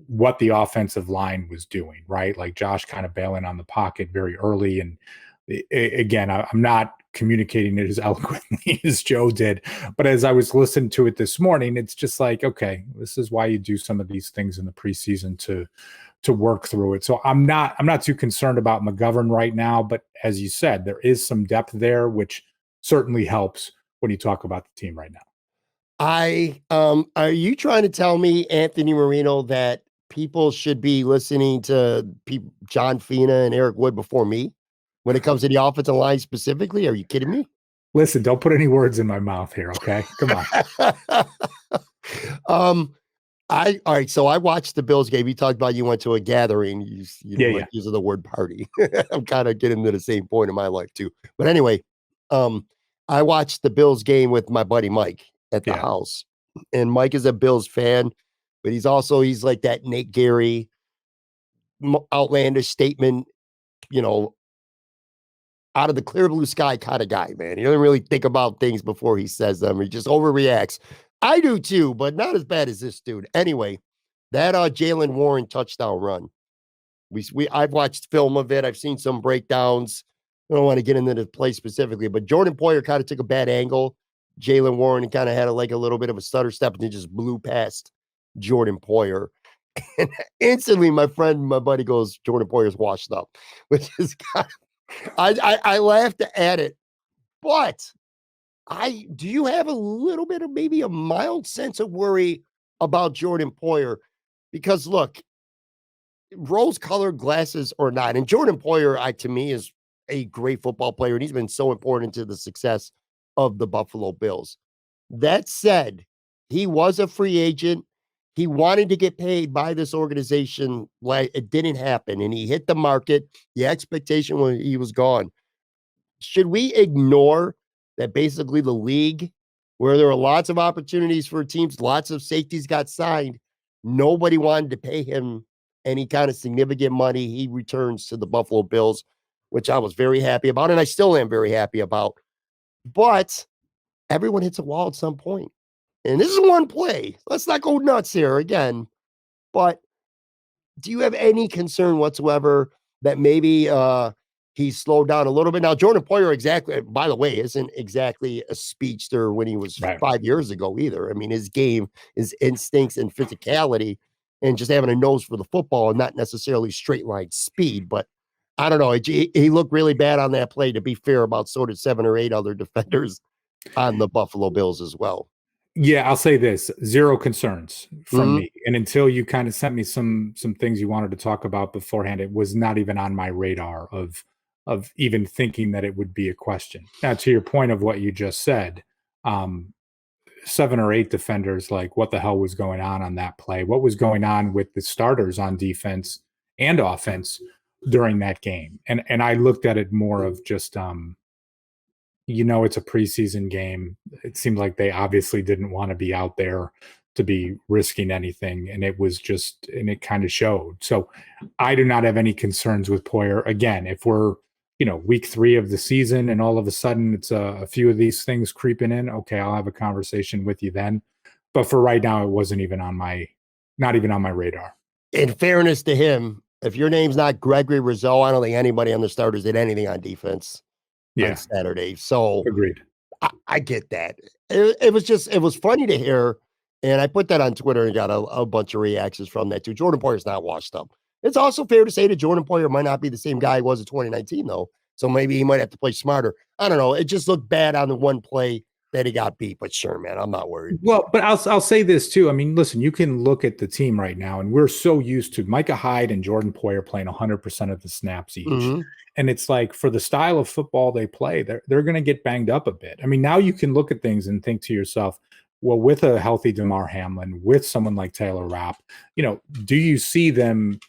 what the offensive line was doing, right? Like Josh kind of bailing on the pocket very early. And again, I'm not communicating it as eloquently as Joe did, but as I was listening to it this morning, it's just like, okay, this is why you do some of these things in the preseason to work through it. So I'm not too concerned about McGovern right now, but as you said, there is some depth there, which certainly helps when you talk about the team right now. Are you trying to tell me, Anthony Marino, that people should be listening to John Fina and Eric Wood before me when it comes to the offensive line specifically? Are you kidding me? Listen, don't put any words in my mouth here, okay? Come on. All right. So I watched the Bills game. You talked about you went to a gathering. You don't Yeah. like using the word party. I'm kind of getting to the same point in my life too. But anyway, I watched the Bills game with my buddy Mike at the house, and Mike is a Bills fan, but he's like that Nate Gary outlandish statement, out of the clear blue sky kind of guy, man. He doesn't really think about things before he says them. He just overreacts. I do too, but not as bad as this dude. Anyway, that Jalen Warren touchdown run. I've watched film of it. I've seen some breakdowns. I don't want to get into the play specifically, but Jordan Poyer kind of took a bad angle. Jalen Warren kind of had a little bit of a stutter step and he just blew past Jordan Poyer. And instantly my buddy goes, Jordan Poyer's washed up, which is kind of, I laughed at it, but do you have a little bit of maybe a mild sense of worry about Jordan Poyer? Because look, rose-colored glasses or not, and Jordan Poyer, to me, is a great football player, and he's been so important to the success of the Buffalo Bills. That said, he was a free agent. He wanted to get paid by this organization. Like, it didn't happen, and he hit the market. The expectation when he was gone. Should we ignore that basically the league, where there were lots of opportunities for teams, lots of safeties got signed, nobody wanted to pay him any kind of significant money? He returns to the Buffalo Bills, which I was very happy about, and I still am very happy about. But everyone hits a wall at some point. And this is one play. Let's not go nuts here again. But do you have any concern whatsoever that maybe he's slowed down a little bit? Now, Jordan Poyer, by the way, isn't exactly a speedster when he was 5 years ago either. I mean, his game, his instincts and physicality and just having a nose for the football and not necessarily straight line speed. But I don't know. He looked really bad on that play, to be fair, about so did 7 or 8 other defenders on the Buffalo Bills as well. Yeah, I'll say this: zero concerns from me. And until you kind of sent me some things you wanted to talk about beforehand, it was not even on my radar of even thinking that it would be a question. Now, to your point of what you just said, 7 or 8 defenders, like, what the hell was going on that play? What was going on with the starters on defense and offense during that game? And I looked at it more of just it's a preseason game. It seemed like they obviously didn't want to be out there to be risking anything. And it kind of showed. So I do not have any concerns with Poyer. Again, if we're, week 3 of the season and all of a sudden it's a few of these things creeping in, okay, I'll have a conversation with you then. But for right now, it wasn't even not even on my radar. In fairness to him, if your name's not Gregory Rizzo, I don't think anybody on the starters did anything on defense. On Saturday. So agreed. I get that. It was funny to hear. And I put that on Twitter and got a bunch of reactions from that too. Jordan Poyer's not washed up. It's also fair to say that Jordan Poyer might not be the same guy he was in 2019 though. So maybe he might have to play smarter. I don't know. It just looked bad on the one play that he got beat, but sure, man, I'm not worried. Well, but I'll say this too. I mean, listen, you can look at the team right now, and we're so used to Micah Hyde and Jordan Poyer playing 100% of the snaps each. And it's like, for the style of football they play, they're going to get banged up a bit. I mean, now you can look at things and think to yourself, well, with a healthy DeMar Hamlin, with someone like Taylor Rapp, do you see them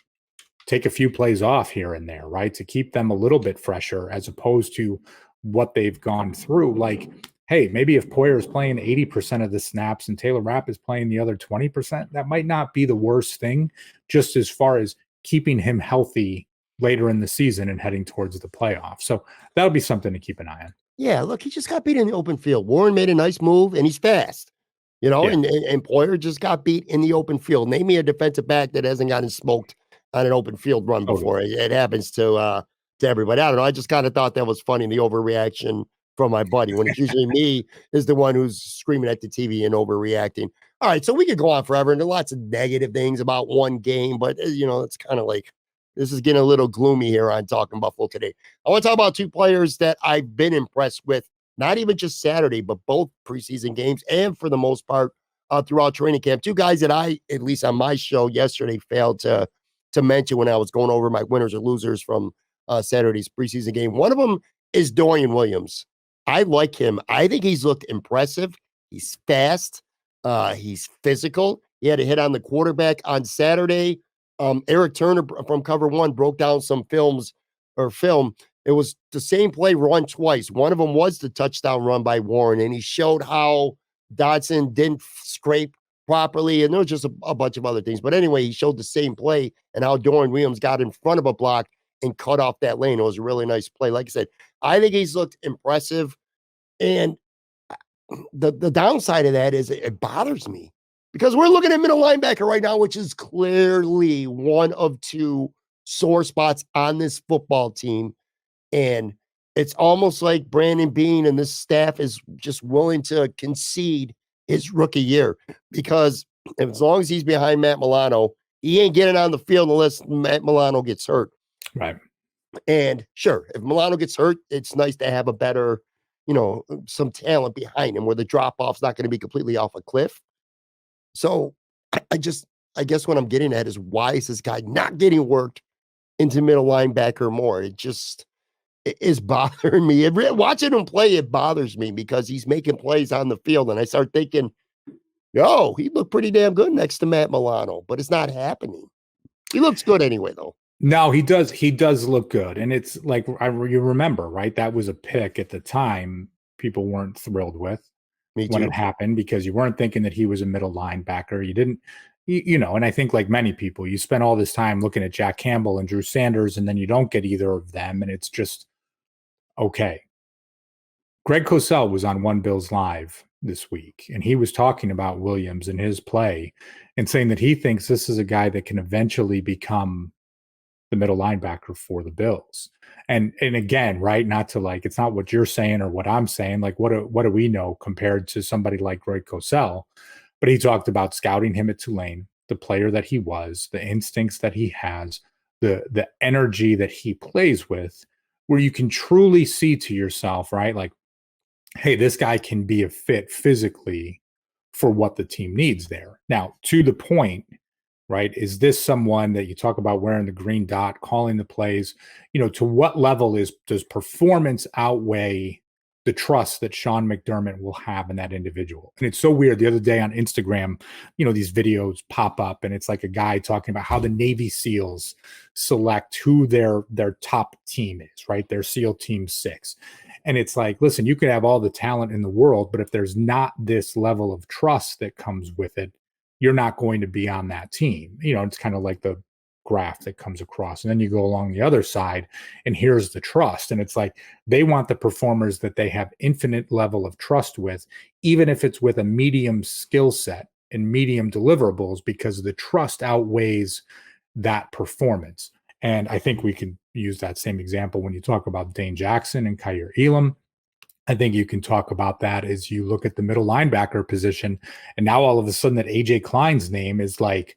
take a few plays off here and there, right, to keep them a little bit fresher, as opposed to what they've gone through? Like, hey, maybe if Poyer is playing 80% of the snaps and Taylor Rapp is playing the other 20%, that might not be the worst thing, just as far as keeping him healthy later in the season and heading towards the playoffs. So that'll be something to keep an eye on. Yeah, look, he just got beat in the open field. Warren made a nice move, and he's fast, and Poyer just got beat in the open field. Name me a defensive back that hasn't gotten smoked on an open field run before. It happens to everybody. I don't know. I just kind of thought that was funny, the overreaction from my buddy, when it's usually me is the one who's screaming at the TV and overreacting. All right, so we could go on forever, and there are lots of negative things about one game, but it's kind of like, this is getting a little gloomy here on Talking Buffalo today. I want to talk about 2 players that I've been impressed with, not even just Saturday, but both preseason games, and for the most part, throughout training camp. Two guys that I, at least on my show yesterday, failed to mention when I was going over my winners or losers from Saturday's preseason game. One of them is Dorian Williams. I like him. I think he's looked impressive. He's fast. He's physical. He had a hit on the quarterback on Saturday. Eric Turner from Cover One broke down some film. It was the same play run twice. One of them was the touchdown run by Warren, and he showed how Dotson didn't scrape properly, and there was just a bunch of other things. But anyway, he showed the same play and how Dorian Williams got in front of a block and cut off that lane. It was a really nice play. Like I said, I think he's looked impressive. And the downside of that is it bothers me because we're looking at middle linebacker right now, which is clearly one of two sore spots on this football team. And it's almost like Brandon Beane and this staff is just willing to concede his rookie year because as long as he's behind Matt Milano, he ain't getting on the field unless Matt Milano gets hurt. Right. And sure, if Milano gets hurt, it's nice to have a better, some talent behind him where the drop-off's not going to be completely off a cliff. So I guess what I'm getting at is why is this guy not getting worked into middle linebacker more? It is bothering me. Watching him play, it bothers me because he's making plays on the field. And I start thinking, he looked pretty damn good next to Matt Milano, but it's not happening. He looks good anyway, though. No, he does. He does look good. And it's like, you remember, right? That was a pick at the time people weren't thrilled with when it happened because you weren't thinking that he was a middle linebacker. You didn't, and I think like many people, you spend all this time looking at Jack Campbell and Drew Sanders, and then you don't get either of them. And it's just, okay. Greg Cosell was on One Bills Live this week, and he was talking about Williams and his play and saying that he thinks this is a guy that can eventually become the middle linebacker for the Bills. And again, right, not to like, it's not what you're saying or what I'm saying. Like, what do we know compared to somebody like Greg Cosell? But he talked about scouting him at Tulane, the player that he was, the instincts that he has, the energy that he plays with, where you can truly see to yourself, right? Like, hey, this guy can be a fit physically for what the team needs there. Now, to the point, right? Is this someone that you talk about wearing the green dot, calling the plays? To what level does performance outweigh the trust that Sean McDermott will have in that individual? And it's so weird. The other day on Instagram, these videos pop up, and it's like a guy talking about how the Navy SEALs select who their top team is, right? Their SEAL Team 6. And it's like, listen, you could have all the talent in the world, but if there's not this level of trust that comes with it, you're not going to be on that team. It's kind of like the graph that comes across. And then you go along the other side, and here's the trust. And it's like they want the performers that they have infinite level of trust with, even if it's with a medium skill set and medium deliverables, because the trust outweighs that performance. And I think we could use that same example when you talk about Dane Jackson and Kyer Elam. I think you can talk about that as you look at the middle linebacker position. And now all of a sudden that AJ Klein's name is like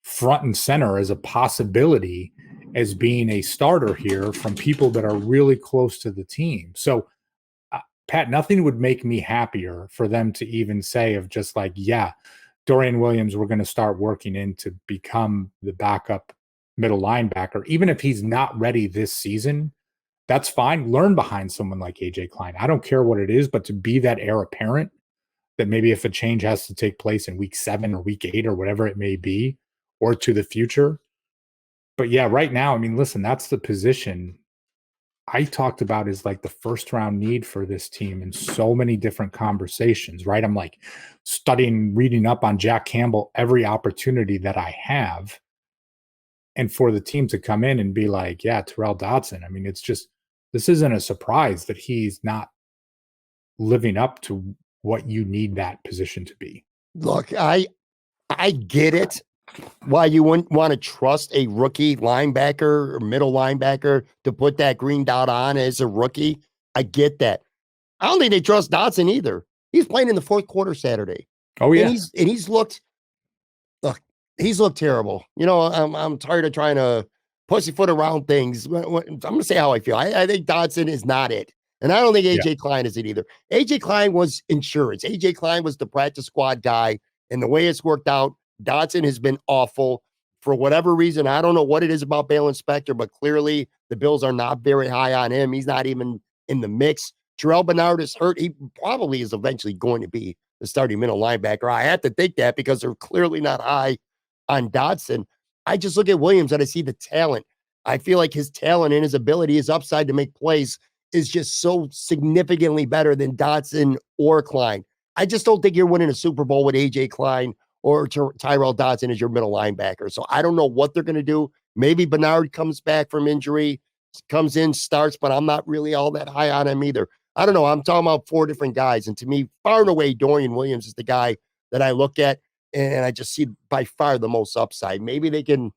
front and center as a possibility as being a starter here from people that are really close to the team. So, Pat, nothing would make me happier for them to even say of just like, yeah, Dorian Williams, we're going to start working in to become the backup middle linebacker. Even if he's not ready this season, that's fine. Learn behind someone like AJ Klein. I don't care what it is, but to be that heir apparent, that maybe if a change has to take place in week 7 or week 8 or whatever it may be, or to the future. But yeah, right now, I mean, listen, that's the position I talked about is like the first round need for this team in so many different conversations, right? I'm like studying, reading up on Jack Campbell every opportunity that I have. And for the team to come in and be like, yeah, Terrell Dodson, I mean, it's just, this isn't a surprise that he's not living up to what you need that position to be. Look, I get it. Why you wouldn't want to trust a rookie linebacker or middle linebacker to put that green dot on as a rookie. I get that. I don't think they trust Dodson either. He's playing in the fourth quarter Saturday. Oh yeah, and he's looked terrible. I'm tired of trying to pussyfoot around things. I'm going to say how I feel. I think Dodson is not it. And I don't think AJ Klein is it either. AJ Klein was insurance. AJ Klein was the practice squad guy And the way it's worked out, Dotson has been awful for whatever reason. I don't know what it is about Bale Inspector, but clearly the Bills are not very high on him. He's not even in the mix. Terrell Bernard is hurt. He probably is eventually going to be the starting middle linebacker. I have to think that because they're clearly not high on Dotson. I just look at Williams and I see the talent. I feel like his talent and his ability, his upside to make plays is just so significantly better than Dotson or Klein. I just don't think you're winning a Super Bowl with AJ Klein or Tyrell Dotson as your middle linebacker. So I don't know what they're going to do. Maybe Bernard comes back from injury, comes in, starts, but I'm not really all that high on him either. I don't know. I'm talking about 4 different guys. And to me, far and away, Dorian Williams is the guy that I look at, and I just see by far the most upside. Maybe they can,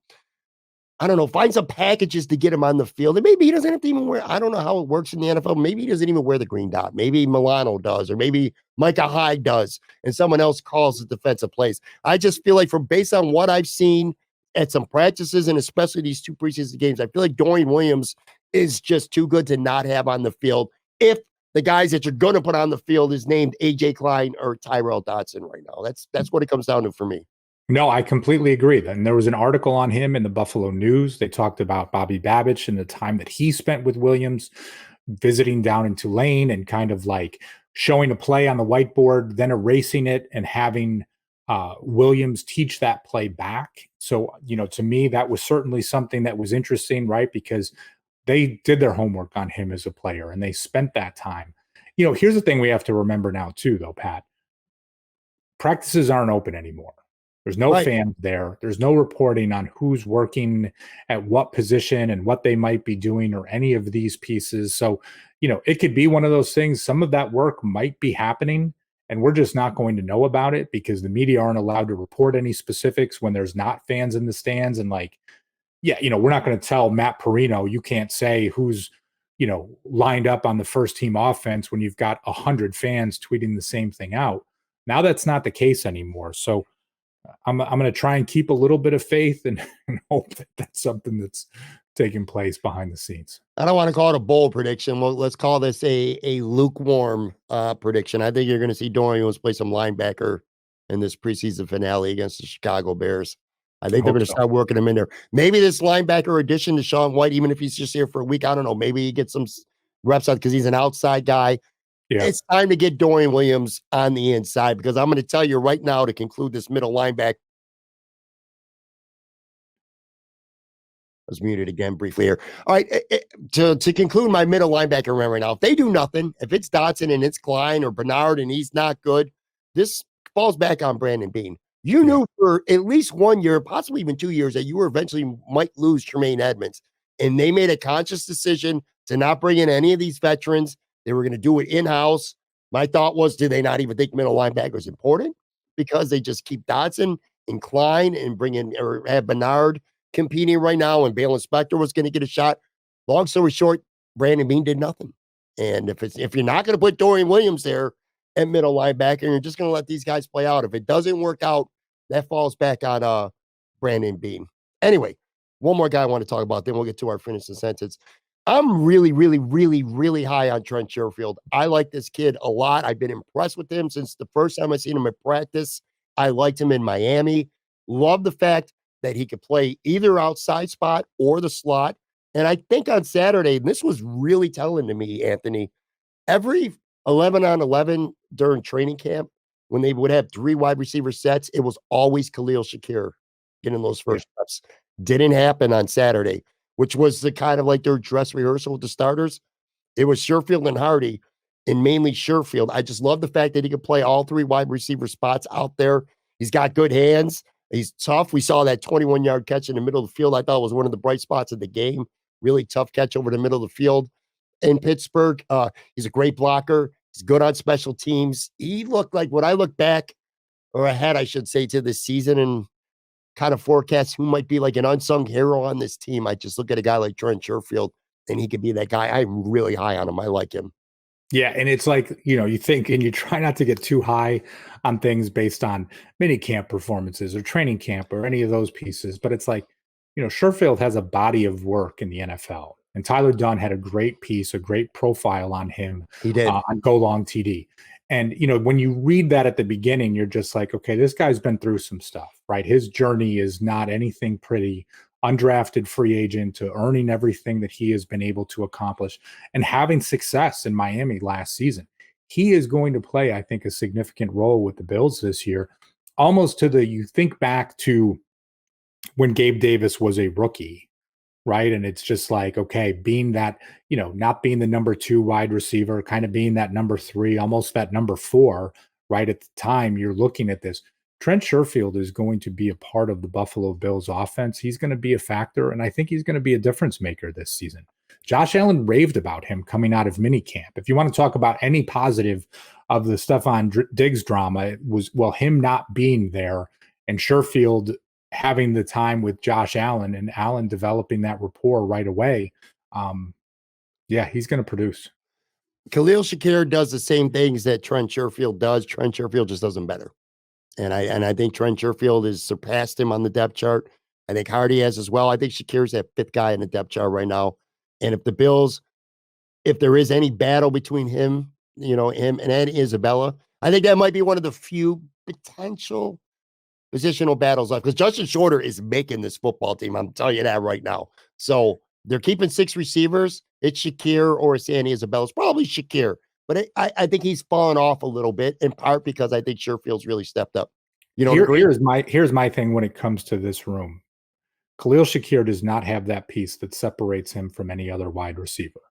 I don't know, find some packages to get him on the field. And maybe he doesn't have to even wear, I don't know how it works in the NFL. Maybe he doesn't even wear the green dot. Maybe Milano does, or maybe Micah Hyde does, and someone else calls the defensive plays. I just feel like based on what I've seen at some practices, and especially these 2 preseason games, I feel like Dorian Williams is just too good to not have on the field if the guys that you're going to put on the field is named AJ Klein or Tyrell Dotson right now. That's what it comes down to for me. No, I completely agree. And there was an article on him in the Buffalo News. They talked about Bobby Babich and the time that he spent with Williams, visiting down in Tulane and kind of like showing a play on the whiteboard, then erasing it and having Williams teach that play back. So, to me, that was certainly something that was interesting, right? Because they did their homework on him as a player and they spent that time. Here's the thing we have to remember now too, though, Pat. Practices aren't open anymore. There's no fans there. There's no reporting on who's working at what position and what they might be doing or any of these pieces. So, it could be one of those things. Some of that work might be happening and we're just not going to know about it because the media aren't allowed to report any specifics when there's not fans in the stands. And we're not going to tell Matt Marino, you can't say who's, lined up on the first team offense when you've got 100 fans tweeting the same thing out. Now that's not the case anymore. So I'm going to try and keep a little bit of faith and hope that that's something that's taking place behind the scenes. I don't want to call it a bold prediction. Well, let's call this a lukewarm prediction. I think you're going to see Dorian Williams play some linebacker in this preseason finale against the Chicago Bears. I think they're going to start working him in there. Maybe this linebacker addition to Sean White, even if he's just here for a week, I don't know. Maybe he gets some reps out because he's an outside guy. Yeah. It's time to get Dorian Williams on the inside because I'm going to tell you right now to conclude this middle linebacker. I was muted again briefly here. All right. To conclude my middle linebacker round right now, if they do nothing, if it's Dotson and it's Klein or Bernard and he's not good, this falls back on Brandon Beane. You knew for at least 1 year, possibly even 2 years, that you were eventually might lose Tremaine Edmonds. And they made a conscious decision to not bring in any of these veterans. They were going to do it in-house. My thought was, do they not even think middle linebacker is important? Because they just keep Dotson and Klein and bring in or have Bernard competing right now, and Bale Inspector was going to get a shot. Long story short, Brandon Beane did nothing. And if you're not going to put Dorian Williams there at middle linebacker, and you're just going to let these guys play out. If it doesn't work out, that falls back on Brandon Beane. Anyway, one more guy I want to talk about, then we'll get to our finish the sentence. I'm really, really, really, really high on Trent Sherfield. I like this kid a lot. I've been impressed with him since the first time I seen him at practice. I liked him in Miami. Love the fact that he could play either outside spot or the slot. And I think on Saturday, and this was really telling to me, Anthony, every 11 on 11 during training camp, when they would have 3 wide receiver sets, it was always Khalil Shakir getting those first reps. Didn't happen on Saturday, which was the kind of like their dress rehearsal with the starters. It was Sherfield and Hardy, and mainly Sherfield. I just love the fact that he could play all 3 wide receiver spots out there. He's got good hands. He's tough. We saw that 21-yard catch in the middle of the field. I thought was one of the bright spots of the game. Really tough catch over the middle of the field in Pittsburgh. He's a great blocker. He's good on special teams. He looked like, when I look back, or ahead, I should say, to this season and kind of forecast who might be like an unsung hero on this team, I just look at a guy like Trent Sherfield, and he could be that guy. I'm really high on him. I like him. Yeah, and it's like, you think, and you try not to get too high on things based on mini camp performances or training camp or any of those pieces. But it's like, Sherfield has a body of work in the NFL. And Tyler Dunn had a great piece, a great profile on him. He did. On Go Long TD. And, when you read that at the beginning, you're just like, okay, this guy's been through some stuff, right? His journey is not anything pretty. Undrafted free agent to earning everything that he has been able to accomplish and having success in Miami last season. He is going to play, I think, a significant role with the Bills this year, almost you think back to when Gabe Davis was a rookie, right? And it's just like, okay, being that, not being the number 2 wide receiver, kind of being that number 3, almost that number 4, right? At the time, you're looking at this. Trent Sherfield is going to be a part of the Buffalo Bills offense. He's going to be a factor, and I think he's going to be a difference maker this season. Josh Allen raved about him coming out of minicamp. If you want to talk about any positive of the Stefon Diggs drama, it was, him not being there and Sherfield having the time with Josh Allen and Allen developing that rapport right away. He's going to produce. Khalil Shakir does the same things that Trent Sherfield does. Trent Sherfield just does them better. And I think Trent Sherfield has surpassed him on the depth chart. I think Hardy has as well. I think Shakir's that 5th guy in the depth chart right now. And if the Bills, if there is any battle between him and Eddie Isabella, I think that might be one of the few potential positional battles left, because Justin Shorter is making this football team. I'm telling you that right now. So they're keeping 6 receivers. It's Shakir or it's Andy Isabella. It's probably Shakir. But I think he's fallen off a little bit, in part because I think Sherfield's really stepped up. Here's my thing when it comes to this room. Khalil Shakir does not have that piece that separates him from any other wide receiver,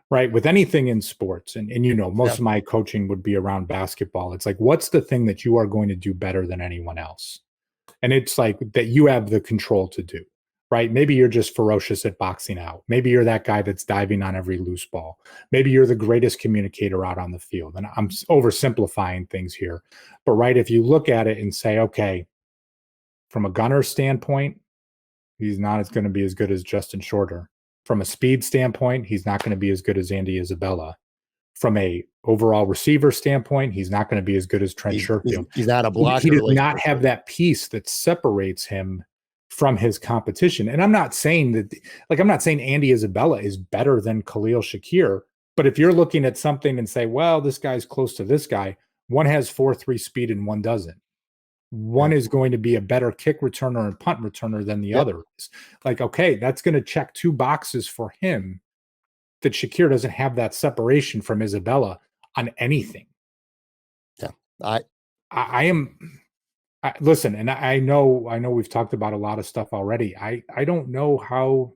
right? With anything in sports, and most of my coaching would be around basketball. It's like, what's the thing that you are going to do better than anyone else? And it's like that you have the control to do. Right? Maybe you're just ferocious at boxing out. Maybe you're that guy that's diving on every loose ball. Maybe you're the greatest communicator out on the field. And I'm oversimplifying things here. But right, if you look at it and say, okay, from a gunner standpoint, he's not going to be as good as Justin Shorter. From a speed standpoint, he's not going to be as good as Andy Isabella. From a overall receiver standpoint, he's not going to be as good as Trent Sherfield. He's not a blocker. He does not have that piece that separates him from his competition. And I'm not saying Andy Isabella is better than Khalil Shakir, but if you're looking at something and say, well, this guy's close to this guy, one has 4.3 speed and one doesn't. One is going to be a better kick returner and punt returner than the other is. Like, okay, that's going to check 2 boxes for him, that Shakir doesn't have that separation from Isabella on anything. Yeah. Listen, and I know we've talked about a lot of stuff already. I don't know how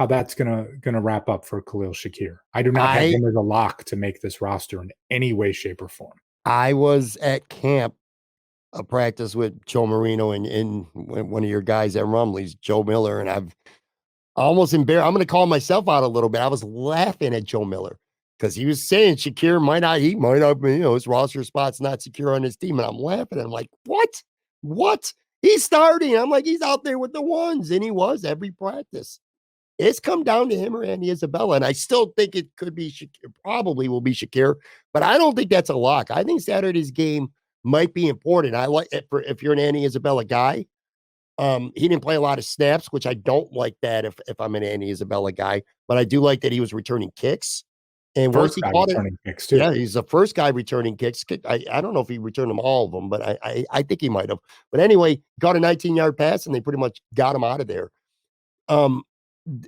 that's gonna wrap up for Khalil Shakir. I do not have him as a lock to make this roster in any way, shape, or form. I was at camp, a practice with Joe Marino and one of your guys at Rumblings, Joe Miller, and I've almost embarrassed. I'm going to call myself out a little bit. I was laughing at Joe Miller because he was saying Shakir might not, his roster spot's not secure on his team. And I'm laughing. And I'm like, what? He's starting. I'm like, he's out there with the ones. And he was every practice. It's come down to him or Andy Isabella. And I still think it could be Shakir, probably will be Shakir, but I don't think that's a lock. I think Saturday's game might be important. I like it if you're an Andy Isabella guy. He didn't play a lot of snaps, which I don't like that if I'm an Andy Isabella guy, but I do like that he was returning kicks. And once he caught it, kicks too. Yeah, he's the first guy returning kicks. I don't know if he returned them, all of them, but I think he might have. But anyway, got a 19-yard pass and they pretty much got him out of there.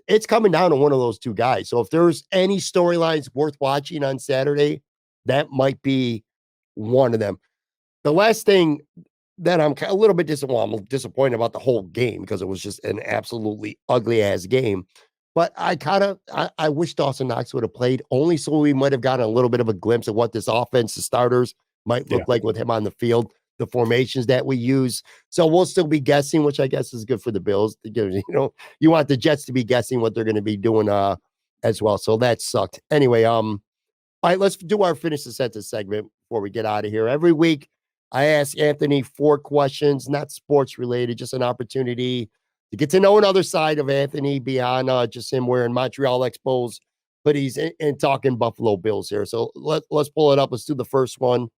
It's coming down to one of those 2 guys. So if there's any storylines worth watching on Saturday, that might be one of them. The last thing that I'm a little bit I'm disappointed about the whole game because it was just an absolutely ugly ass game. But I wish Dawson Knox would have played, only so we might have gotten a little bit of a glimpse of what this offense, the starters, might look like with him on the field, the formations that we use. So we'll still be guessing, which I guess is good for the Bills. You want the Jets to be guessing what they're going to be doing as well. So that sucked. Anyway, all right, let's do our finish the sentence segment before we get out of here. Every week, I ask Anthony 4 questions, not sports related, just an opportunity to get to know another side of Anthony beyond just him wearing Montreal Expos hoodies and talking Buffalo Bills here. So let's pull it up. Let's do the first one.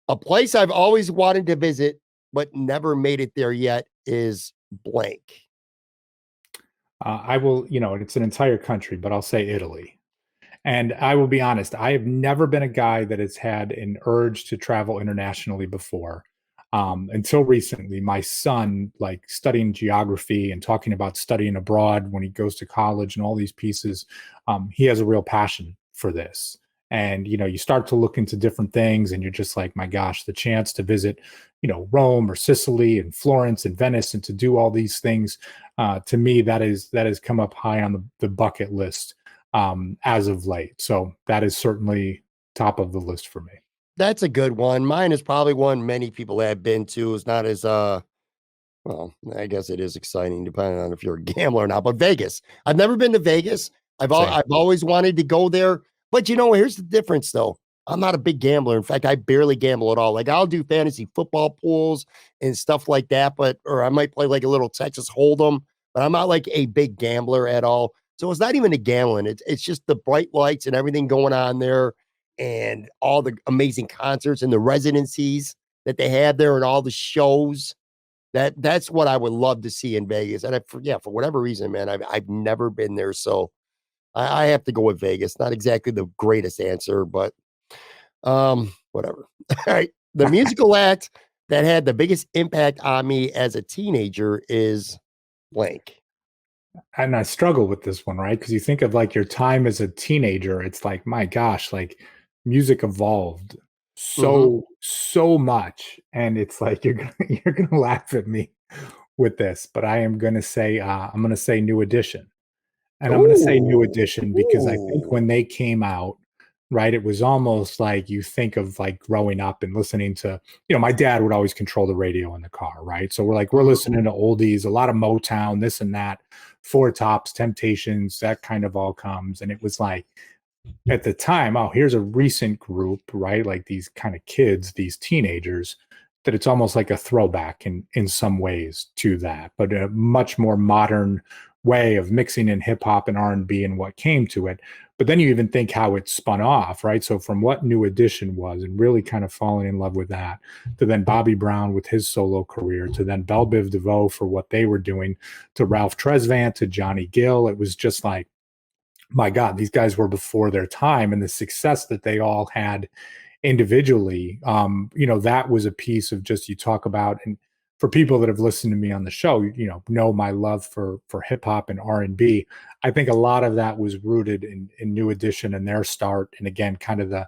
A place I've always wanted to visit but never made it there yet is blank. I will, it's an entire country, but I'll say Italy. And I will be honest, I have never been a guy that has had an urge to travel internationally before. Until recently, my son, like studying geography and talking about studying abroad when he goes to college and all these pieces, he has a real passion for this. And, you start to look into different things and you're just like, my gosh, the chance to visit, Rome or Sicily and Florence and Venice and to do all these things, to me, that has come up high on the bucket list as of late. So that is certainly top of the list for me. That's a good one. Mine is probably one many people have been to. It's not as well, I guess it is exciting depending on if you're a gambler or not. But Vegas, I've never been to Vegas. I've always wanted to go there. But here's the difference though. I'm not a big gambler. In fact, I barely gamble at all. Like I'll do fantasy football pools and stuff like that, or I might play like a little Texas Hold'em, but I'm not like a big gambler at all. So it's not even a gambling. It's just the bright lights and everything going on there and all the amazing concerts and the residencies that they have there and all the shows. That's what I would love to see in Vegas. And for whatever reason, man, I've never been there. So I have to go with Vegas. Not exactly the greatest answer, but whatever. All right. The musical act that had the biggest impact on me as a teenager is blank. And I struggle with this one, right? Because you think of like your time as a teenager, it's like, my gosh, like music evolved so much. And it's like you're gonna laugh at me with this, but I am gonna say I'm gonna say New Edition. And I'm gonna say New Edition because I think when they came out, right, it was almost like you think of like growing up and listening to, my dad would always control the radio in the car, right? So we're listening to oldies, a lot of Motown, this and that, Four Tops, Temptations, that kind of all comes. And it was like at the time, oh, here's a recent group, right? Like these kind of kids, these teenagers, that it's almost like a throwback in some ways to that, but a much more modern way of mixing in hip hop and R&B and what came to it. But then you even think how it spun off, right? So from what New Edition was and really kind of falling in love with that, to then Bobby Brown with his solo career, to then Belle Biv DeVoe for what they were doing, to Ralph Tresvant, to Johnny Gill. It was just like, my God, these guys were before their time, and the success that they all had individually, that was a piece of just, you talk about, and for people that have listened to me on the show, know my love for hip hop and R&B. I think a lot of that was rooted in New Edition and their start, and again, kind of the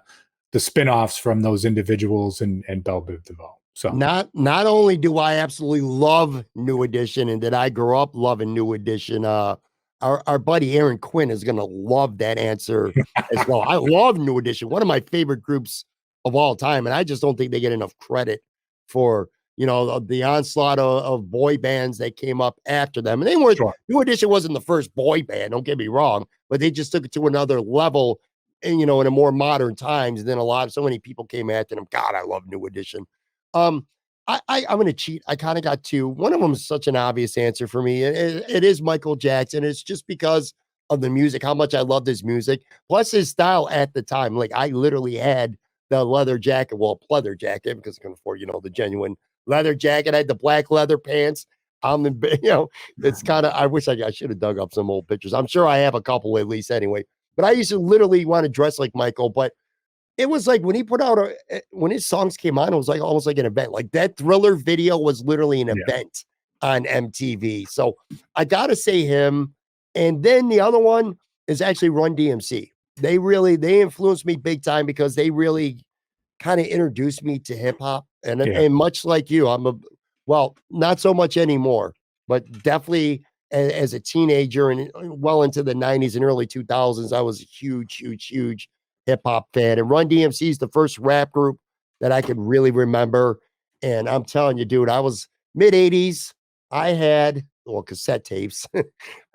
spinoffs from those individuals and Belle Biv DeVoe. So not only do I absolutely love New Edition, and did I grow up loving New Edition, our buddy Aaron Quinn is gonna love that answer as well. I love New Edition, one of my favorite groups of all time, and I just don't think they get enough credit for the onslaught of boy bands that came up after them. And they weren't New Edition wasn't the first boy band, don't get me wrong, but they just took it to another level and in a more modern times. And then so many people came after them. God, I love New Edition. I'm gonna cheat. I kind of got two. One of them is such an obvious answer for me. It is Michael Jackson. It's just because of the music, how much I loved his music, plus his style at the time. Like I literally had the leather jacket, pleather jacket, because I can afford, the genuine leather jacket. I had the black leather pants. It's kind of, I wish I should have dug up some old pictures. I'm sure I have a couple at least anyway, but I used to literally want to dress like Michael. But it was like when he put out when his songs came on, it was like almost like an event. Like that Thriller video was literally an event on MTV. So I got to say him. And then the other one is actually Run DMC. They influenced me big time because they really kind of introduced me to hip hop. And much like you, not so much anymore, but definitely as a teenager and well into the 90s and early 2000s, I was a huge hip hop fan. And Run DMC is the first rap group that I could really remember. And I'm telling you, dude, I was mid 80s. I had cassette tapes.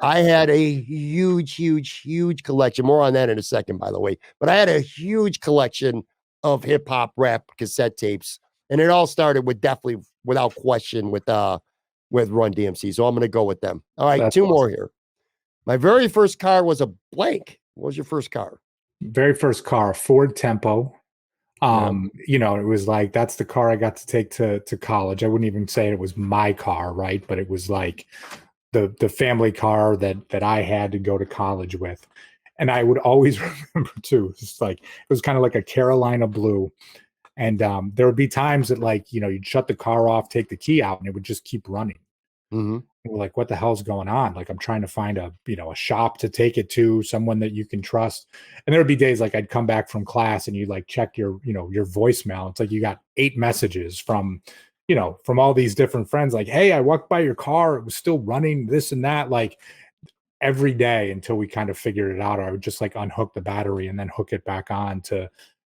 I had a huge collection. More on that in a second, by the way. But I had a huge collection of hip hop rap cassette tapes. And it all started with definitely, without question, with Run DMC. So I'm going to go with them. All right, That's two awesome. More here. My very first car was a blank. What was your first car? Very first car, Ford Tempo. It was like, that's the car I got to take to college. I wouldn't even say it was my car, right? But it was like the family car that I had to go to college with. And I would always remember too, it's like, it was kind of like a Carolina blue. And there would be times that, like, you'd shut the car off, take the key out, and it would just keep running. Mm-hmm. We're like, what the hell's going on? Like, I'm trying to find a shop to take it to, someone that you can trust. And there would be days like I'd come back from class and you like check your voicemail. It's like you got 8 messages from all these different friends. Like, hey, I walked by your car. It was still running, this and that. Like, every day until we kind of figured it out. I would just like unhook the battery and then hook it back on to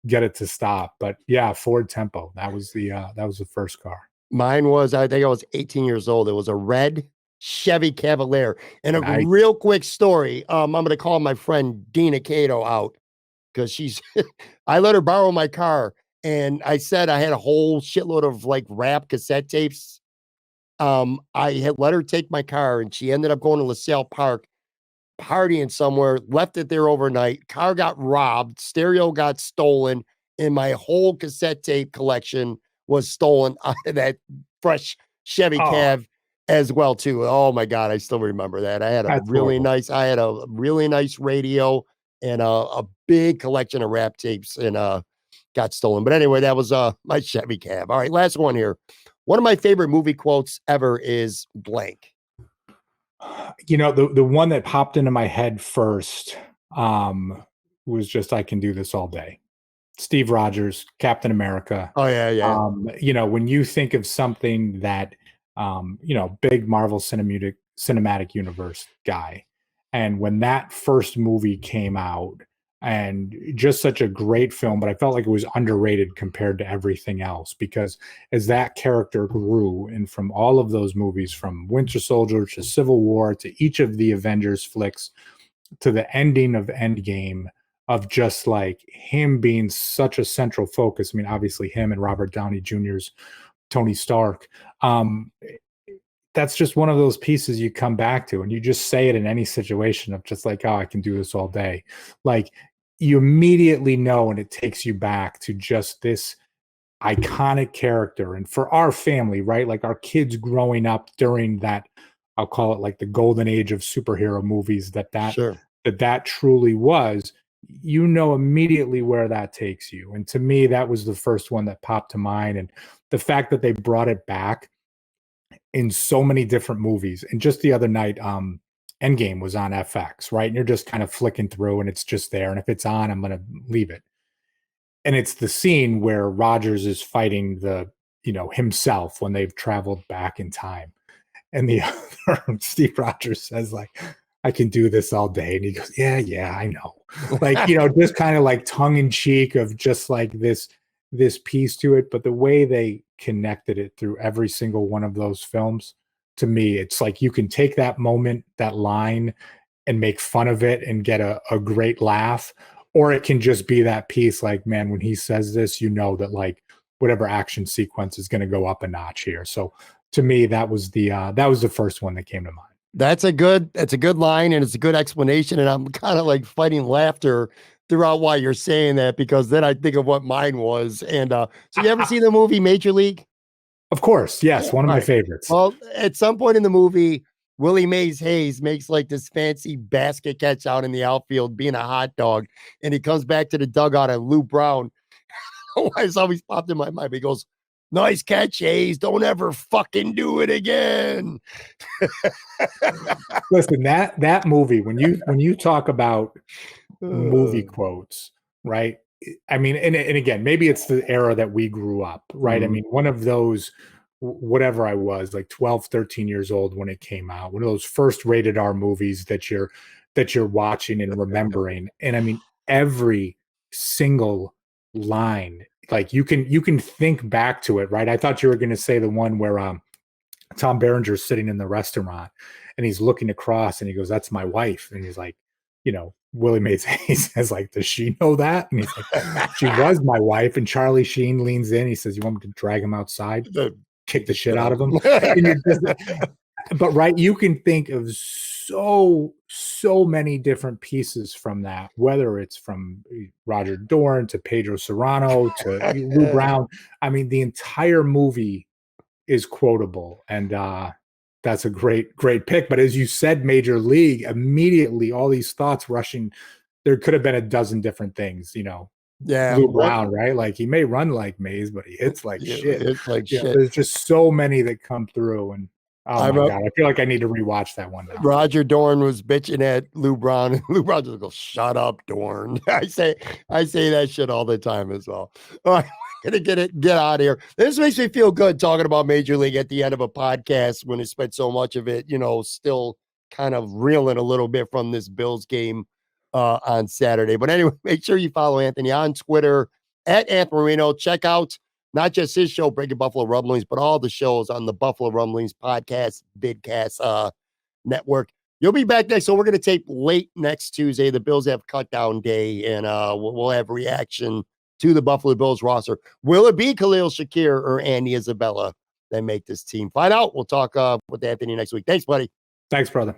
get it to stop. But yeah, Ford Tempo. That was the first car. Mine was, I think I was 18 years old. It was a red Chevy Cavalier. And a Nice. real quick story. I'm going to call my friend Dina Cato out because I let her borrow my car. And I said I had a whole shitload of like rap cassette tapes. I had let her take my car and she ended up going to LaSalle Park, partying somewhere, left it there overnight. Car got robbed, stereo got stolen, and my whole cassette tape collection was stolen out of that fresh Chevy Cav as well too. Oh my God, I still remember that. I had a really nice radio and a big collection of rap tapes and got stolen. But anyway, that was my Chevy Cav. All right, last one here. One of my favorite movie quotes ever is blank. The one that popped into my head first was just, I can do this all day. Steve Rogers, Captain America. Oh yeah. When you think of something that big Marvel cinematic universe guy, and when that first movie came out, and just such a great film, but I felt like it was underrated compared to everything else, because as that character grew, and from all of those movies, from Winter Soldier to Civil War to each of the Avengers flicks to the ending of Endgame, of just like him being such a central focus. I mean, obviously him and Robert Downey Jr.'s Tony Stark. That's just one of those pieces you come back to, and you just say it in any situation of just like, oh, I can do this all day. Like, you immediately know, and it takes you back to just this iconic character. And for our family, right? Like our kids growing up during that, I'll call it like the golden age of superhero movies, that truly was, immediately where that takes you. And to me, that was the first one that popped to mind. And the fact that they brought it back in so many different movies. And just the other night, Endgame was on FX, right? And you're just kind of flicking through and it's just there. And if it's on, I'm going to leave it. And it's the scene where Rogers is fighting himself when they've traveled back in time. And the other Steve Rogers says, like, I can do this all day. And he goes, yeah, I know. Like, just kind of like tongue in cheek of just like this piece to it. But the way they connected it through every single one of those films, to me, it's like you can take that moment, that line, and make fun of it and get a great laugh. Or it can just be that piece like, man, when he says this, that like whatever action sequence is going to go up a notch here. So to me, that was the first one that came to mind. That's a good line, and it's a good explanation. And I'm kind of like fighting laughter throughout while you're saying that, because then I think of what mine was. And so you ever see the movie Major League? Of course, yes, one of my favorites. Well, at some point in the movie, Willie Mays Hayes makes like this fancy basket catch out in the outfield, being a hot dog, and he comes back to the dugout, and Lou Brown, it's always popped in my mind. He goes, "Nice catch, Hayes. Don't ever fucking do it again." Listen, that movie, when you talk about movie quotes, right? I mean, and again, maybe it's the era that we grew up, right? I mean, one of those, whatever I was, like 12, 13 years old when it came out, one of those first rated R movies that you're watching and remembering. And I mean, every single line, like you can think back to it, right? I thought you were going to say the one where Tom Berenger's sitting in the restaurant and he's looking across and he goes, "That's my wife." And he's like, Willie Mays Hayes says, like, "Does she know that?" And he's like, "She was my wife." And Charlie Sheen leans in. He says, "You want me to drag him outside? Kick the shit out of him?" But right, you can think of so many different pieces from that, whether it's from Roger Dorn to Pedro Serrano to Lou Brown. I mean, the entire movie is quotable, and that's a great pick. But as you said, Major League, immediately all these thoughts rushing there could have been a dozen different things, you know. Yeah, Lou Brown, right? Like he may run like Mays, but he hits like shit. It's like You know, shit. there's just so many that come through, and oh my god, I feel like I need to rewatch that one now. Roger Dorn was bitching at Lou Brown, and Lou Brown just goes, "Shut up, Dorn." I say that shit all the time as well. All right, we're gonna get out of here. This makes me feel good talking about Major League at the end of a podcast when we spent so much of it, you know, still kind of reeling a little bit from this Bills game on Saturday. But anyway, make sure you follow Anthony on Twitter at Anthony Marino. Check out not just his show, Breaking Buffalo Rumblings, but all the shows on the Buffalo Rumblings podcast, Vidcast network. You'll be back next. So we're going to tape late next Tuesday. The Bills have cut down day, and we'll have reaction to the Buffalo Bills roster. Will it be Khalil Shakir or Andy Isabella that make this team? Find out. We'll talk with Anthony next week. Thanks, buddy. Thanks, brother.